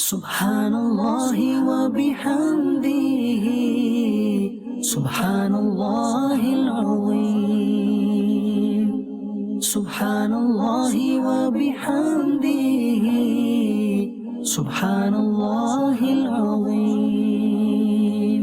Subhanallah wa bihamdihi, Subhanallah al-azim, Subhanallah wa bihamdihi, Subhanallah al-azim.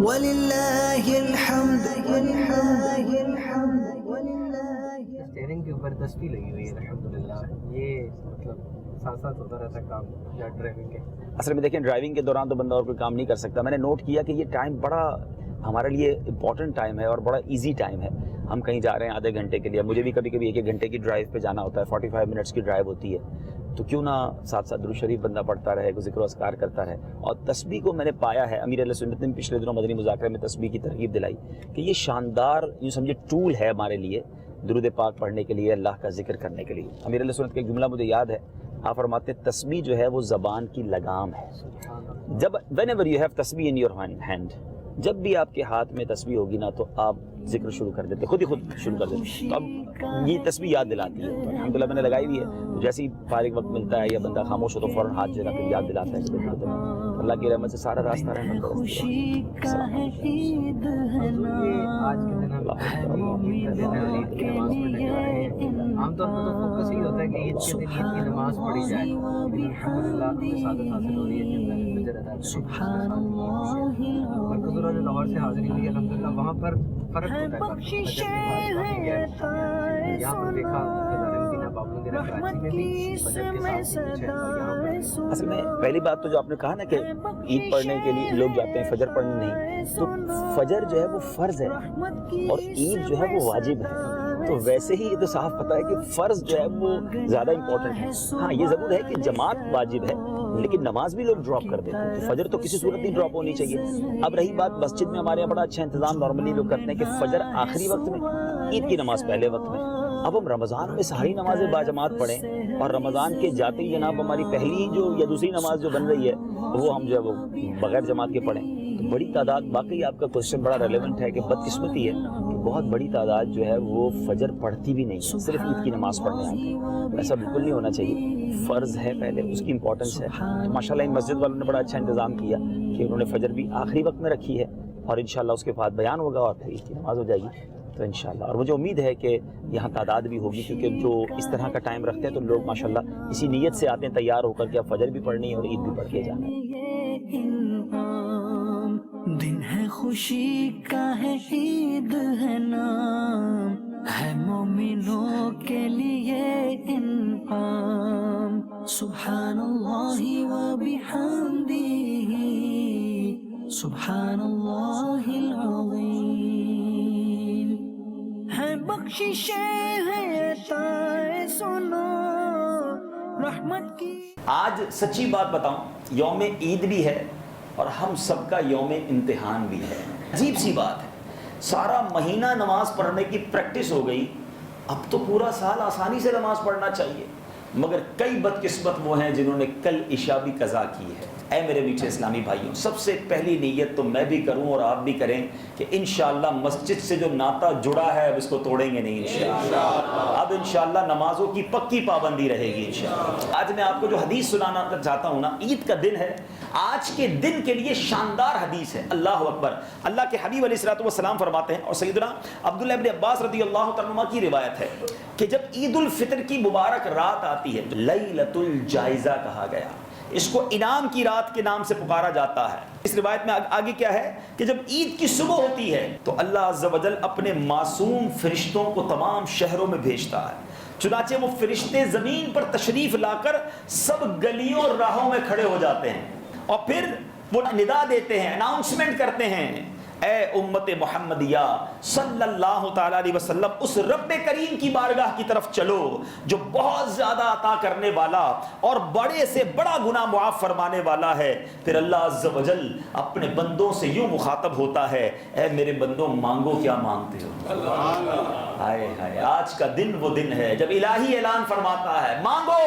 وَلِلَّهِ الْحَمْدُ وَلِلَّهِ الْحَمْدُ وَلِلَّهِ. Steering کے اوپر تسبیح لگی ہوئی ہے الحمدللہ. یہ مطلب ساتھ ساتھ ہوتا رہتا کام یا ڈرائیونگ کے. اصل میں دیکھیں ڈرائیونگ کے دوران تو بندہ اور کوئی کام نہیں کر سکتا. میں نے نوٹ کیا کہ یہ ٹائم بڑا ہمارے لیے امپورٹنٹ ٹائم ہے اور بڑا ایزی ٹائم ہے. ہم کہیں جا رہے ہیں آدھے گھنٹے کے لیے, مجھے بھی کبھی کبھی 1 گھنٹے کی ڈرائیو پہ جانا ہوتا ہے, 45 منٹس کی ڈرائیو ہوتی ہے, تو کیوں نہ ساتھ ساتھ درود شریف بندہ پڑھتا رہے, ذکر و اذکار کرتا رہے. اور تسبیح کو میں نے پایا ہے, امیر اہل سنت نے پچھلے دنوں مدنی مذاکرے میں تسبیح کی ترغیب دلائی کہ یہ شاندار یوں سمجھے ٹول ہے ہمارے لیے درود پاک پڑھنے کے لیے, اللہ کا ذکر کرنے کے لیے. امیر اہل سنت کا ایک جملہ مجھے یاد ہے, آپ فرماتے ہیں تسبیح جو ہے وہ زبان کی لگام ہے. جب whenever you have تسبیح in your hand, جب بھی آپ کے ہاتھ میں تسبیح ہوگی نا تو آپ ذکر شروع کر دیتے, خود ہی خود شروع کر دیتے. تو اب یہ تسبیح یاد دلاتی ہے. تو الحمدللہ میں نے لگائی ہوئی ہے, تو جیسے ہی فارغ وقت ملتا ہے یا بندہ خاموش ہو تو فوراً ہاتھ جلا کر یاد دلاتا ہے کہ اللہ کی رحمت سے سارا راستہ رحمت ہے. خوشی کا ہے عید ہے نا, آج کے دن عید کی نماز پڑھنے جا رہے ہیں. عام طور پر تو فوکس یہی ہوتا ہے کہ عید کے دن عید کی نماز پڑھی جائے, لیکن الحمدللہ ہمیں سعادت حاصل ہو رہی ہے کہ اللہ نے فجر ادا کی. مرکز نے لاہور سے حاضری ہوئی الحمدللہ, وہاں پر فرق ہوتا ہے. یہاں پر دیکھا اصل میں پہلی بات تو جو آپ نے کہا نا کہ عید پڑھنے کے لیے لوگ جاتے ہیں, فجر پڑھنے نہیں, تو فجر جو ہے وہ فرض ہے اور عید جو ہے وہ واجب ہے. تو ویسے ہی یہ تو صاف پتہ ہے کہ فرض جو ہے وہ زیادہ امپورٹنٹ ہے. ہاں یہ ضرور ہے کہ جماعت واجب ہے, لیکن نماز بھی لوگ ڈراپ کر دیتے ہیں, تو فجر تو کسی صورت نہیں ڈراپ ہونی چاہیے. اب رہی بات مسجد میں, ہمارے یہاں بڑا اچھا انتظام نارملی لوگ کرتے ہیں کہ فجر آخری وقت میں, عید کی نماز پہلے وقت میں. اب ہم رمضان میں ساری نمازیں باجماعت پڑھیں اور رمضان کے جاتے ہی جناب ہماری پہلی جو یا دوسری نماز جو بن رہی ہے وہ ہم جو ہے وہ بغیر جماعت کے پڑھیں, تو بڑی تعداد, واقعی آپ کا کوشچن بڑا ریلیونٹ ہے کہ بدقسمتی ہے کہ بہت بڑی تعداد جو ہے وہ فجر پڑھتی بھی نہیں, صرف عید کی نماز پڑھنے آتی ہے. ایسا بالکل نہیں ہونا چاہیے. فرض ہے پہلے, اس کی امپورٹنس ہے. ماشاءاللہ ان مسجد والوں نے بڑا اچھا انتظام کیا کہ انہوں نے فجر بھی آخری وقت میں رکھی ہے, اور انشاءاللہ اس کے بعد بیان ہوگا اور پھر عید کی نماز ہو جائے گی. تو انشاءاللہ, اور مجھے امید ہے کہ یہاں تعداد بھی ہوگی, کیونکہ جو اس طرح کا ٹائم رکھتے ہیں تو لوگ ماشاءاللہ اسی نیت سے آتے ہیں تیار ہو کر کے اب فجر بھی پڑھنی ہے اور عید بھی پڑھ کے جانا ہے. دن ہے خوشی کا ہے عید ہے نام, ہے مومنوں کے لیے انعام. سبحان اللہ و بحمدہ, سبحان اللہ العظیم. ہے بخششیں ہے عطائیں سنو رحمت کی. آج سچی بات بتاؤں, یوم عید بھی ہے اور ہم سب کا یوم امتحان بھی ہے. عجیب سی بات ہے, سارا مہینہ نماز پڑھنے کی پریکٹس ہو گئی, اب تو پورا سال آسانی سے نماز پڑھنا چاہیے, مگر کئی بدقسمت وہ ہیں جنہوں نے کل عشاء بھی قضا کی ہے. اے میرے میٹھے اسلامی بھائیوں, سب سے پہلی نیت تو میں بھی کروں اور آپ بھی کریں کہ انشاءاللہ مسجد سے جو ناطہ جڑا ہے اب اس کو توڑیں گے نہیں انشاءاللہ. اب انشاءاللہ نمازوں کی پکی پابندی رہے گی انشاءاللہ. آج میں آپ کو جو حدیث سنانا چاہتا ہوں نا, عید کا دن ہے, آج کے دن کے لیے شاندار حدیث ہے. اللہ اکبر. اللہ کے حبیب علیہ الصلوۃ والسلام فرماتے ہیں, اور سیدنا عبداللہ ابن عباس رضی اللہ تعالیٰ عنہ کی روایت ہے کہ جب عید الفطر کی مبارک رات آتی ہے تو لیلۃ الجائزہ کہا گیا, اس کو انعام کی رات کے نام سے پکارا جاتا ہے. اس روایت میں آگے کیا ہے کہ جب عید کی صبح ہوتی ہے تو اللہ عز و جل اپنے معصوم فرشتوں کو تمام شہروں میں بھیجتا ہے. چنانچہ وہ فرشتے زمین پر تشریف لا کر سب گلیوں اور راہوں میں کھڑے ہو جاتے ہیں اور پھر وہ ندا دیتے ہیں, اناؤنسمنٹ کرتے ہیں, اے امت محمدیہ صلی اللہ تعالیٰ علیہ وسلم, اس رب کریم کی بارگاہ کی طرف چلو جو بہت زیادہ عطا کرنے والا اور بڑے سے بڑا گناہ معاف فرمانے والا ہے. پھر اللہ عز و جل اپنے بندوں سے یوں مخاطب ہوتا ہے, اے میرے بندوں مانگو کیا مانگتے ہو. ہائے ہائے, آج کا دن وہ دن ہے جب الہی اعلان فرماتا ہے مانگو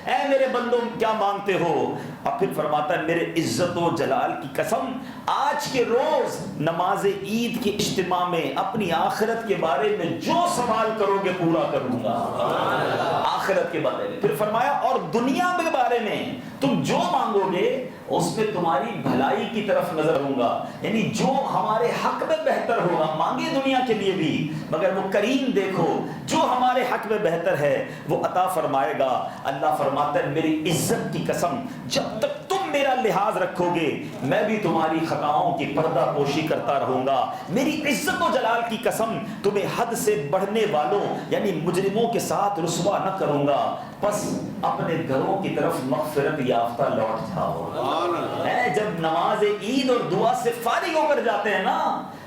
اے میرے بندوں کیا مانگتے ہو. اور پھر فرماتا ہے میرے عزت و جلال کی قسم, آج کے روز نماز عید کے اجتماع میں اپنی آخرت کے بارے میں جو سوال کرو گے پورا کروں گا. آخرت کے بارے میں. پھر فرمایا اور دنیا کے بارے میں تم جو مانگو گے اس میں تمہاری بھلائی کی طرف نظر ہوں گا, یعنی جو ہمارے حق میں بہتر ہوگا. مانگے دنیا کے لیے بھی, مگر وہ کریم دیکھو جو ہمارے حق میں بہتر ہے وہ عطا فرمائے گا. اللہ فرماتا ہے میری عزت کی قسم, جب تک تم میرا لحاظ رکھو گے میں بھی تمہاری خطاؤں کی پردہ پوشی کرتا رہوں گا. میری عزت و جلال کی قسم تمہیں حد سے بڑھنے والوں یعنی مجرموں کے ساتھ رسوا نہ کروں گا. بس اپنے گھروں کی طرف مغفرت یافتہ لوٹ جاؤ. جب نماز عید اور دعا سے فارغ ہو کر جاتے ہیں نا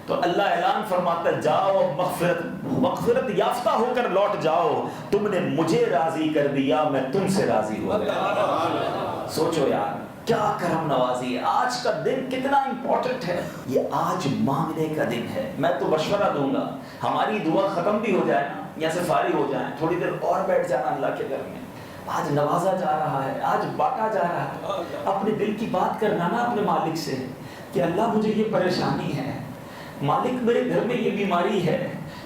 تو اللہ اعلان فرماتا ہے جاؤ مغفرت یافتہ ہو کر لوٹ جاؤ. تم نے مجھے راضی کر دیا میں تم سے راضی ہو گیا. سوچو یار کیا کرم نوازی ہے. آج کا دن کتنا امپورٹنٹ ہے. یہ آج مانگنے کا دن ہے. میں تو مشورہ دوں گا ہماری دعا ختم بھی ہو جائے نا یہاں سے فارغ ہو جائیں تھوڑی دیر اور بیٹھ جانا اللہ کے گھر میں. آج نوازا جا رہا ہے آج بانٹا جا رہا ہے. اپنے دل کی بات کرنا نا اپنے مالک سے کہ اللہ مجھے یہ پریشانی ہے. مالک میرے گھر میں یہ بیماری ہے.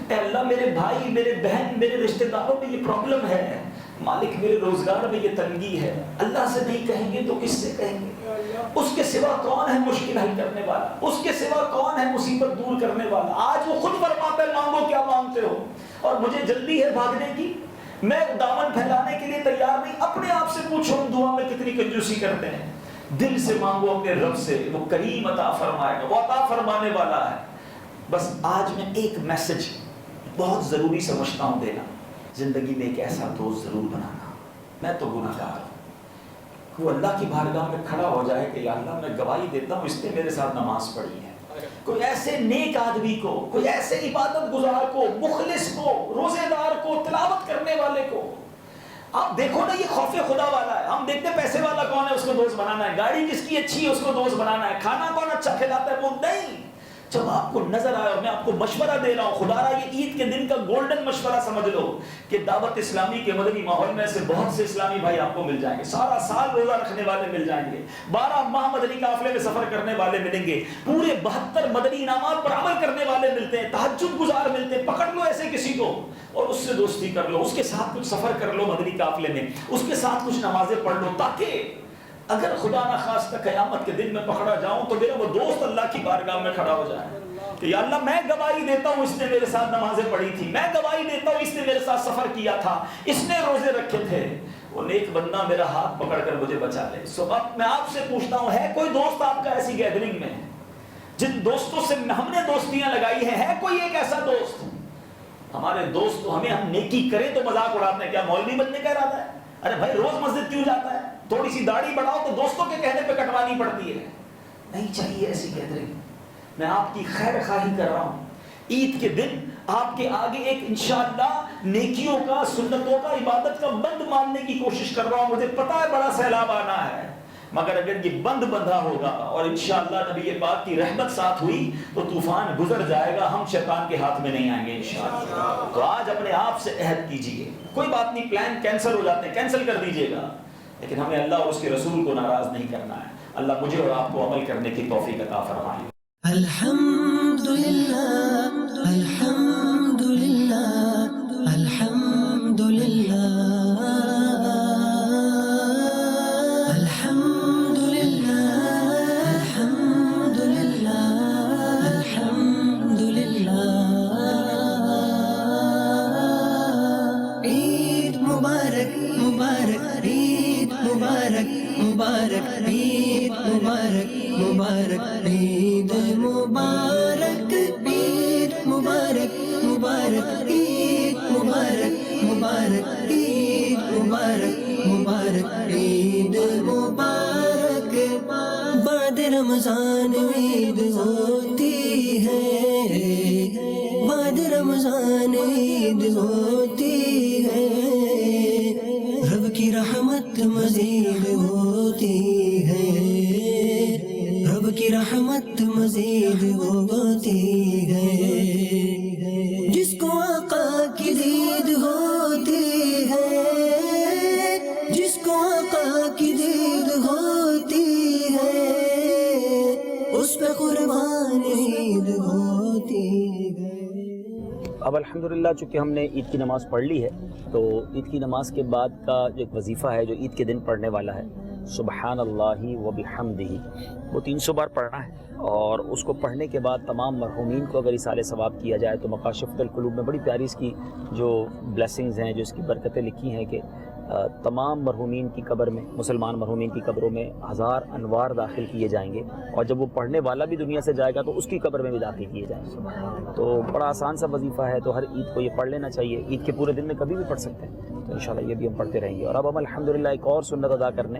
اے اللہ میرے بھائی میرے بہن میرے رشتہ داروں میں یہ پرابلم ہے. مالک میرے روزگار میں یہ تنگی ہے. اللہ سے نہیں کہیں گے تو کس سے کہیں گے. اس کے سوا کون ہے مشکل حل کرنے والا. اس کے سوا کون ہے مصیبت دور کرنے والا. آج وہ خود فرماتا ہے مانگو کیا مانگتے ہو. اور مجھے جلدی ہے بھاگنے کی. میں دامن پھیلانے کے لیے تیار نہیں. اپنے آپ سے پوچھو دعا میں کتنی کنجوسی کرتے ہیں. دل سے مانگو اپنے رب سے وہ کریم عطا فرمائے گا. وہ عطا فرمانے والا ہے. بس آج میں ایک میسج بہت ضروری سمجھتا ہوں دینا. زندگی میں ایک ایسا دوست ضرور بنانا. میں تو گناہ گار ہوں. وہ اللہ کی بارگاہ میں کھڑا ہو جائے کہ یا اللہ میں گواہی دیتا ہوں اس نے میرے ساتھ نماز پڑھی ہے. کوئی ایسے نیک آدمی کو کوئی ایسے عبادت گزار کو مخلص کو روزے دار کو تلاوت کرنے والے کو. آپ دیکھو نا یہ خوف خدا والا ہے. ہم دیکھتے پیسے والا کون ہے اس کو دوست بنانا ہے. گاڑی جس کی اچھی ہے اس کو دوست بنانا ہے. کھانا کون اچھا کھلاتا ہے وہ نہیں. جب آپ کو نظر آئے اور میں آپ کو مشورہ دے رہا ہوں خدا را یہ عید کے دن کا گولڈن مشورہ سمجھ لو کہ دعوت اسلامی کے مدنی ماحول میں سے بہت سے اسلامی بھائی آپ کو مل جائیں گے. سارا سال روزہ رکھنے والے مل جائیں گے. 12 ماہ مدنی قافلے میں سفر کرنے والے ملیں گے. پورے 72 مدنی انعامات پر عمل کرنے والے ملتے ہیں. تہجد گزار ملتے ہیں. پکڑ لو ایسے کسی کو اور اس سے دوستی کر لو. اس کے ساتھ کچھ سفر کر لو مدنی قافلے میں. اس کے ساتھ کچھ نمازیں پڑھ لو تاکہ اگر خدا نہ خواستہ قیامت کے دن میں پکڑا جاؤں تو میرا وہ دوست اللہ کی بارگاہ میں کھڑا ہو جائے کہ یا اللہ میں گواہی دیتا ہوں اس نے میرے ساتھ نمازیں پڑھی تھی. میں گواہی دیتا ہوں اس نے میرے ساتھ سفر کیا تھا. اس نے روزے رکھے تھے. وہ نیک بندہ میرا ہاتھ پکڑ کر مجھے بچا لے. سو اب میں آپ سے پوچھتا ہوں ہے کوئی دوست آپ کا ایسی گیدرنگ میں جن دوستوں سے ہم نے دوستیاں لگائی ہیں. ہے کوئی ایک ایسا دوست. ہمارے دوست تو ہم نیکی کریں تو مذاق اڑاتے ہیں. کیا مولوی بننے کا ارادہ ہے. ارے بھائی روز مسجد کیوں جاتا ہے. تھوڑی سی داڑھی بڑھاؤ تو دوستوں کے کہنے پہ کٹوانی پڑتی ہے. نہیں چاہیے ایسی گیدرنگ. میں آپ کی خیر خواہی کر رہا ہوں. عید کے دن آپ کے آگے ایک انشاءاللہ نیکیوں کا سنتوں کا عبادت کا بند ماننے کی کوشش کر رہا ہوں. مجھے پتا ہے بڑا سیلاب آنا ہے مگر اگر یہ بند بندھا ہوگا اور انشاءاللہ نبی یہ بات کی رحمت ساتھ ہوئی تو طوفان گزر جائے گا. ہم شیطان کے ہاتھ میں نہیں آئیں گے انشاءاللہ. تو آج اپنے آپ سے عہد کیجئے. کوئی بات نہیں پلان کینسل ہو جاتے ہیں کینسل کر دیجئے گا لیکن ہمیں اللہ اور اس کے رسول کو ناراض نہیں کرنا ہے. اللہ مجھے اور آپ کو عمل کرنے کی توفیق عطا فرمائے. الحمدللہ الحمدللہ الحمدللہ الحمدللہ الحمدللہ الحمدللہ. عید مبارک مبارک عید مبارک مبارک عید مبارک مبارک عید مبارک عید مبارک مبارک عید مبارک مبارک عید مبارک مبارک عید مبارک. بعد رمضان عید ہوتی ہے. بعد رمضان عید ہوتی ہے. رب کی رحمت مزید ہوتی ہے. رب کی رحمت مزید ہوتی ہے. جس کو آقا کی دید ہوتی ہے جس کو آقا کی دید ہوتی ہے اس پہ قربان عید ہوتی ہے. اب الحمدللہ چونکہ ہم نے عید کی نماز پڑھ لی ہے تو عید کی نماز کے بعد کا جو ایک وظیفہ ہے جو عید کے دن پڑھنے والا ہے سبحان اللہ و بحمدہ وہ 300 بار پڑھنا ہے. اور اس کو پڑھنے کے بعد تمام مرحومین کو اگر اصال ثواب کیا جائے تو مکاشفۃ القلوب میں بڑی پیاری اس کی جو بلیسنگز ہیں جو اس کی برکتیں لکھی ہیں کہ تمام مرحومین کی قبر میں، مسلمان مرحومین کی قبروں میں 1000 انوار داخل کیے جائیں گے، اور جب وہ پڑھنے والا بھی دنیا سے جائے گا تو اس کی قبر میں بھی داخل کیے جائیں گے۔ تو بڑا آسان سا وظیفہ ہے، تو ہر عید کو یہ پڑھ لینا چاہیے۔ عید کے پورے دن میں کبھی بھی پڑھ سکتے ہیں، تو انشاءاللہ یہ بھی ہم پڑھتے رہیں گے۔ اور اب ہم الحمدللہ ایک اور سنت ادا کرنے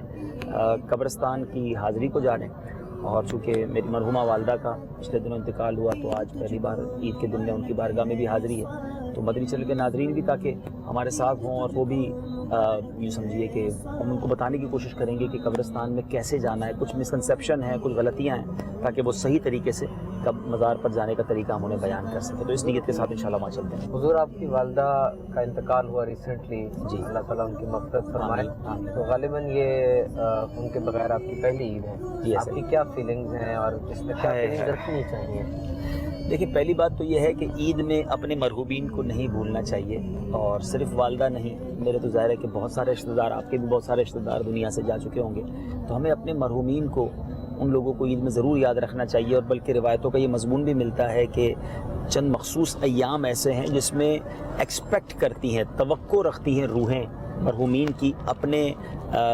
قبرستان کی حاضری کو جا رہے ہیں، اور چونکہ میری مرحومہ والدہ کا پچھلے دنوں انتقال ہوا، تو آج پہلی بار عید کے دن میں ان کی بارگاہ میں بھی حاضری ہے۔ تو مدنی چینل کے ناظرین بھی تاکہ ہمارے ساتھ ہوں، اور وہ بھی یوں سمجھیے کہ ہم ان کو بتانے کی کوشش کریں گے کہ قبرستان میں کیسے جانا ہے، کچھ مسکنسیپشن ہیں، کچھ غلطیاں ہیں، تاکہ وہ صحیح طریقے سے مزار پر جانے کا طریقہ ہم انہیں بیان کر سکیں۔ تو اس نیت کے ساتھ انشاءاللہ وہاں چلتے ہیں۔ حضور آپ کی والدہ کا انتقال ہوا ریسنٹلی، جی، اللہ تعالیٰ ان کی مغفرت فرمائے۔ آمین۔ تو غالباً یہ ان کے بغیر آپ کی پہلی عید ہے، آپ کی کیا فیلنگز ہیں اور اس میں کیا فیلنگز رکھنی چاہیے؟ دیکھیں، پہلی بات تو یہ ہے کہ عید میں اپنے مرحومین کو نہیں بھولنا چاہیے، اور صرف والدہ نہیں، میرے تو ظاہر ہے کہ بہت سارے رشتہ دار، آپ کے بھی بہت سارے رشتہ دار دنیا سے جا چکے ہوں گے، تو ہمیں اپنے مرحومین کو، ان لوگوں کو عید میں ضرور یاد رکھنا چاہیے۔ اور بلکہ روایتوں کا یہ مضمون بھی ملتا ہے کہ چند مخصوص ایام ایسے ہیں جس میں ایکسپیکٹ کرتی ہیں، توقع رکھتی ہیں روحیں مرحومین کی اپنے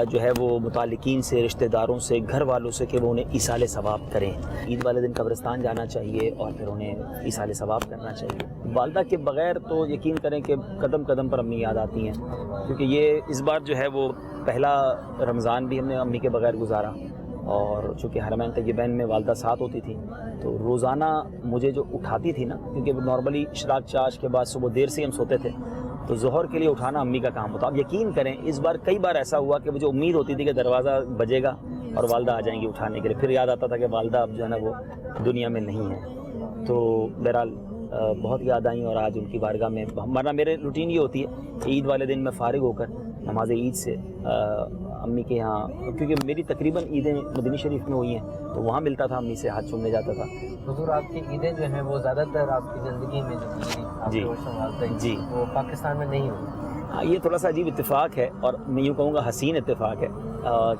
جو ہے وہ متعلقین سے، رشتہ داروں سے، گھر والوں سے، کہ وہ انہیں ایصال ثواب کریں۔ عید والے دن قبرستان جانا چاہیے اور پھر انہیں ایصال ثواب کرنا چاہیے۔ والدہ کے بغیر تو یقین کریں کہ قدم قدم پر امی یاد آتی ہیں، کیونکہ یہ اس بار جو ہے وہ پہلا رمضان بھی ہم نے امی کے بغیر گزارا، اور چونکہ حرمین طیبین میں والدہ ساتھ ہوتی تھی، تو روزانہ مجھے جو اٹھاتی تھی نا، کیونکہ نارملی اشراق چاش کے بعد صبح دیر سے ہم سوتے تھے، تو ظہر کے لیے اٹھانا امی کا کام ہوتا۔ اب یقین کریں اس بار کئی بار ایسا ہوا کہ مجھے امید ہوتی تھی کہ دروازہ بجے گا اور والدہ آ جائیں گی اٹھانے کے لیے، پھر یاد آتا تھا کہ والدہ اب جو ہے نا وہ دنیا میں نہیں ہے۔ تو بہرحال بہت یاد آئیں، اور آج ان کی بارگاہ میں، ورنہ میرے روٹین یہ ہوتی ہے کہ عید والے دن میں فارغ ہو کر نماز عید سے امی کے یہاں، کیونکہ میری تقریباً عیدیں مدنی شریف میں ہوئی ہیں، تو وہاں ملتا تھا، امی سے ہاتھ چومنے جاتا تھا۔ حضور آپ کی عیدیں جو ہیں وہ زیادہ تر آپ کی زندگی میں جو گزری، آپ جی، کے والدہ جی، وہ پاکستان میں نہیں ہوئی۔ ہاں، یہ تھوڑا سا عجیب اتفاق ہے، اور میں یوں کہوں گا حسین اتفاق ہے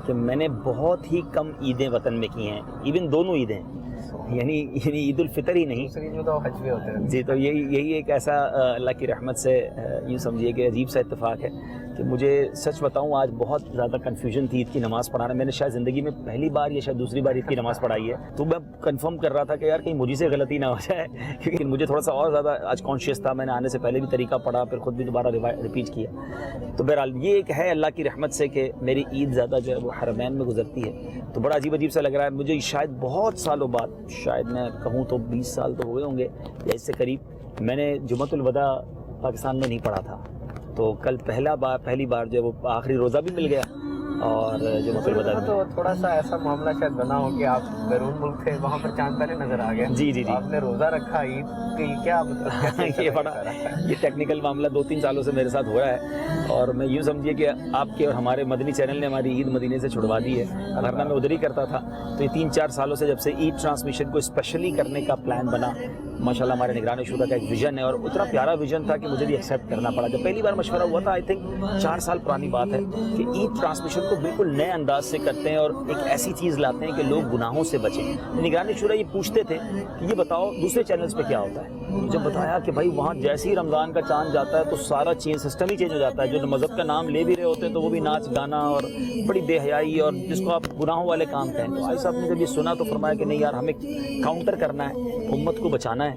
کہ میں نے بہت ہی کم عیدیں وطن میں کی ہیں، ایون دونوں عیدیں، یعنی عید الفطر ہی نہیں، دوسری میں تو حج بھی ہوتے ہیں۔ جی، تو یہی ایک ایسا اللہ کی رحمت سے یوں سمجھیے کہ عجیب سا اتفاق ہے کہ مجھے سچ بتاؤں آج بہت زیادہ کنفیوژن تھی عید کی نماز پڑھانا۔ میں نے شاید زندگی میں پہلی بار یا شاید دوسری بار عید کی نماز پڑھائی ہے، تو میں کنفرم کر رہا تھا کہ یار کہیں مجھے سے غلطی نہ ہو جائے، کیونکہ مجھے تھوڑا سا اور زیادہ آج کانشیس تھا۔ میں نے آنے سے پہلے بھی طریقہ پڑھا، پھر خود بھی دوبارہ ریپیٹ کیا۔ تو بہرحال یہ ایک ہے اللہ کی رحمت سے کہ میری عید زیادہ جو ہے وہ حرمین میں گزرتی ہے، تو بڑا عجیب عجیب سا لگ رہا ہے مجھے۔ شاید بہت سالوں بعد، شاید میں کہوں تو 20 سال تو ہوئے ہوں گے یا اس سے قریب، میں نے جمعۃ الوداع پاکستان میں نہیں پڑھا تھا، تو کل پہلی بار جو ہے وہ آخری روزہ بھی مل گیا، اور جمعۃ الوداع تو تھوڑا سا ایسا معاملہ شاید بنا ہو کہ آپ بیرون ملک تھے، وہاں پر چاند پہلے نظر آ گیا، جی جی جی، آپ نے روزہ رکھا عید کی، کیا مطلب یہ بڑا یہ ٹیکنیکل معاملہ 2-3 سالوں سے میرے ساتھ ہو رہا ہے، اور میں یوں سمجھیے کہ آپ کے اور ہمارے مدنی چینل نے ہماری عید مدینے سے چھڑوا دی ہے، ورنہ میں ادھر ہی کرتا تھا۔ تو یہ 3-4 سالوں سے جب سے عید ٹرانسمیشن کو اسپیشلی کرنے کا پلان بنا، ماشاءاللہ ہمارے نگران شورا کا ایک ویژن ہے، اور اتنا پیارا ویژن تھا کہ مجھے بھی ایکسیپٹ کرنا پڑا۔ جب پہلی بار مشورہ ہوا تھا، آئی تھنک 4 سال پرانی بات ہے، کہ عید ٹرانسمیشن کو بالکل نئے انداز سے کرتے ہیں اور ایک ایسی چیز لاتے ہیں کہ لوگ گناہوں سے بچیں۔ نگران شورا یہ پوچھتے تھے کہ یہ بتاؤ دوسرے چینلز پہ کیا ہوتا ہے، مجھے بتایا کہ بھائی وہاں جیسے ہی رمضان کا چاند جاتا ہے تو سارا سسٹم ہی چینج ہو جاتا ہے، جو مذہب کا نام لے بھی رہے ہوتے ہیں تو وہ بھی ناچ گانا اور بڑی بے حیائی، اور جس کو آپ گناہوں والے کام کہیں۔ تو بھائی صاحب نے جب یہ سنا تو فرمایا کہ نہیں یار، ہمیں کاؤنٹر کرنا ہے، امت کو بچانا ہے،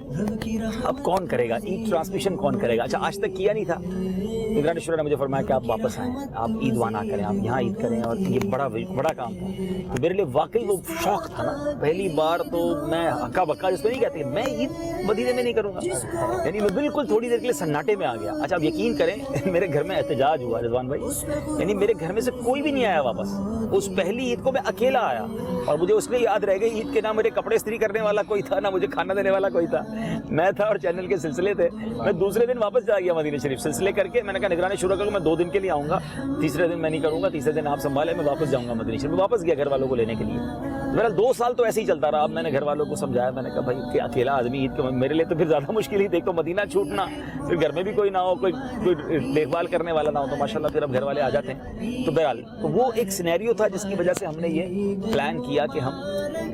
اب کون کرے گا عید ٹرانسمیشن، کون کرے گا؟ اچھا، آج تک کیا نہیں تھا۔ نگران شورا نے مجھے فرمایا کہ آپ واپس آئیں، آپ عید وہاں کریں، آپ یہاں عید کریں، اور یہ بڑا کام تھا۔ تو میرے لیے واقعی وہ شوق تھا نا، پہلی بار تو میں ہکا بکا جس کو نہیں کہتے، میں عید مدینے میں نہیں کروں گا، یعنی میں بالکل تھوڑی دیر کے لیے سناٹے میں آ گیا۔ اچھا، اب یقین کریں میرے گھر میں احتجاج ہوا رضوان بھائی، یعنی میرے گھر میں سے کوئی بھی نہیں آیا واپس۔ اس پہلی عید کو میں اکیلا آیا، اور مجھے اس لیے یاد رہ گئی عید کے نہ میرے کپڑے استری کرنے والا کوئی تھا، نہ مجھے کھانا دینے والا کوئی تھا، میں تھا اور چینل کے سلسلے تھے۔ میں دوسرے دن واپس جا گیا مدینہ شریف سلسلے کر کے، میں نے کہا نگران شورا کو میں 2 دن کے لیے آؤں گا، تیسرے دن میں نہیں کروں گا، تیسرے دن آپ سنبھالے، میں واپس جاؤں گا مدینہ شریف۔ میں واپس گیا گھر والوں کو لینے کے لیے، میرا 2 سال تو ایسے ہی چلتا رہا. اب میں نے گھر والوں کو سمجھایا, میں نے کہا بھائی کہ اکیلا آدمی عید کے میرے لیے تو پھر زیادہ مشکل ہی. دیکھ تو مدینہ چھوٹنا, پھر گھر میں بھی کوئی نہ ہو, کوئی دیکھ بھال کرنے والا نہ ہو, تو ماشاءاللہ پھر اب گھر والے آ جاتے ہیں. تو بہرحال تو وہ ایک سینیریو تھا جس کی وجہ سے ہم نے یہ پلان کیا کہ ہم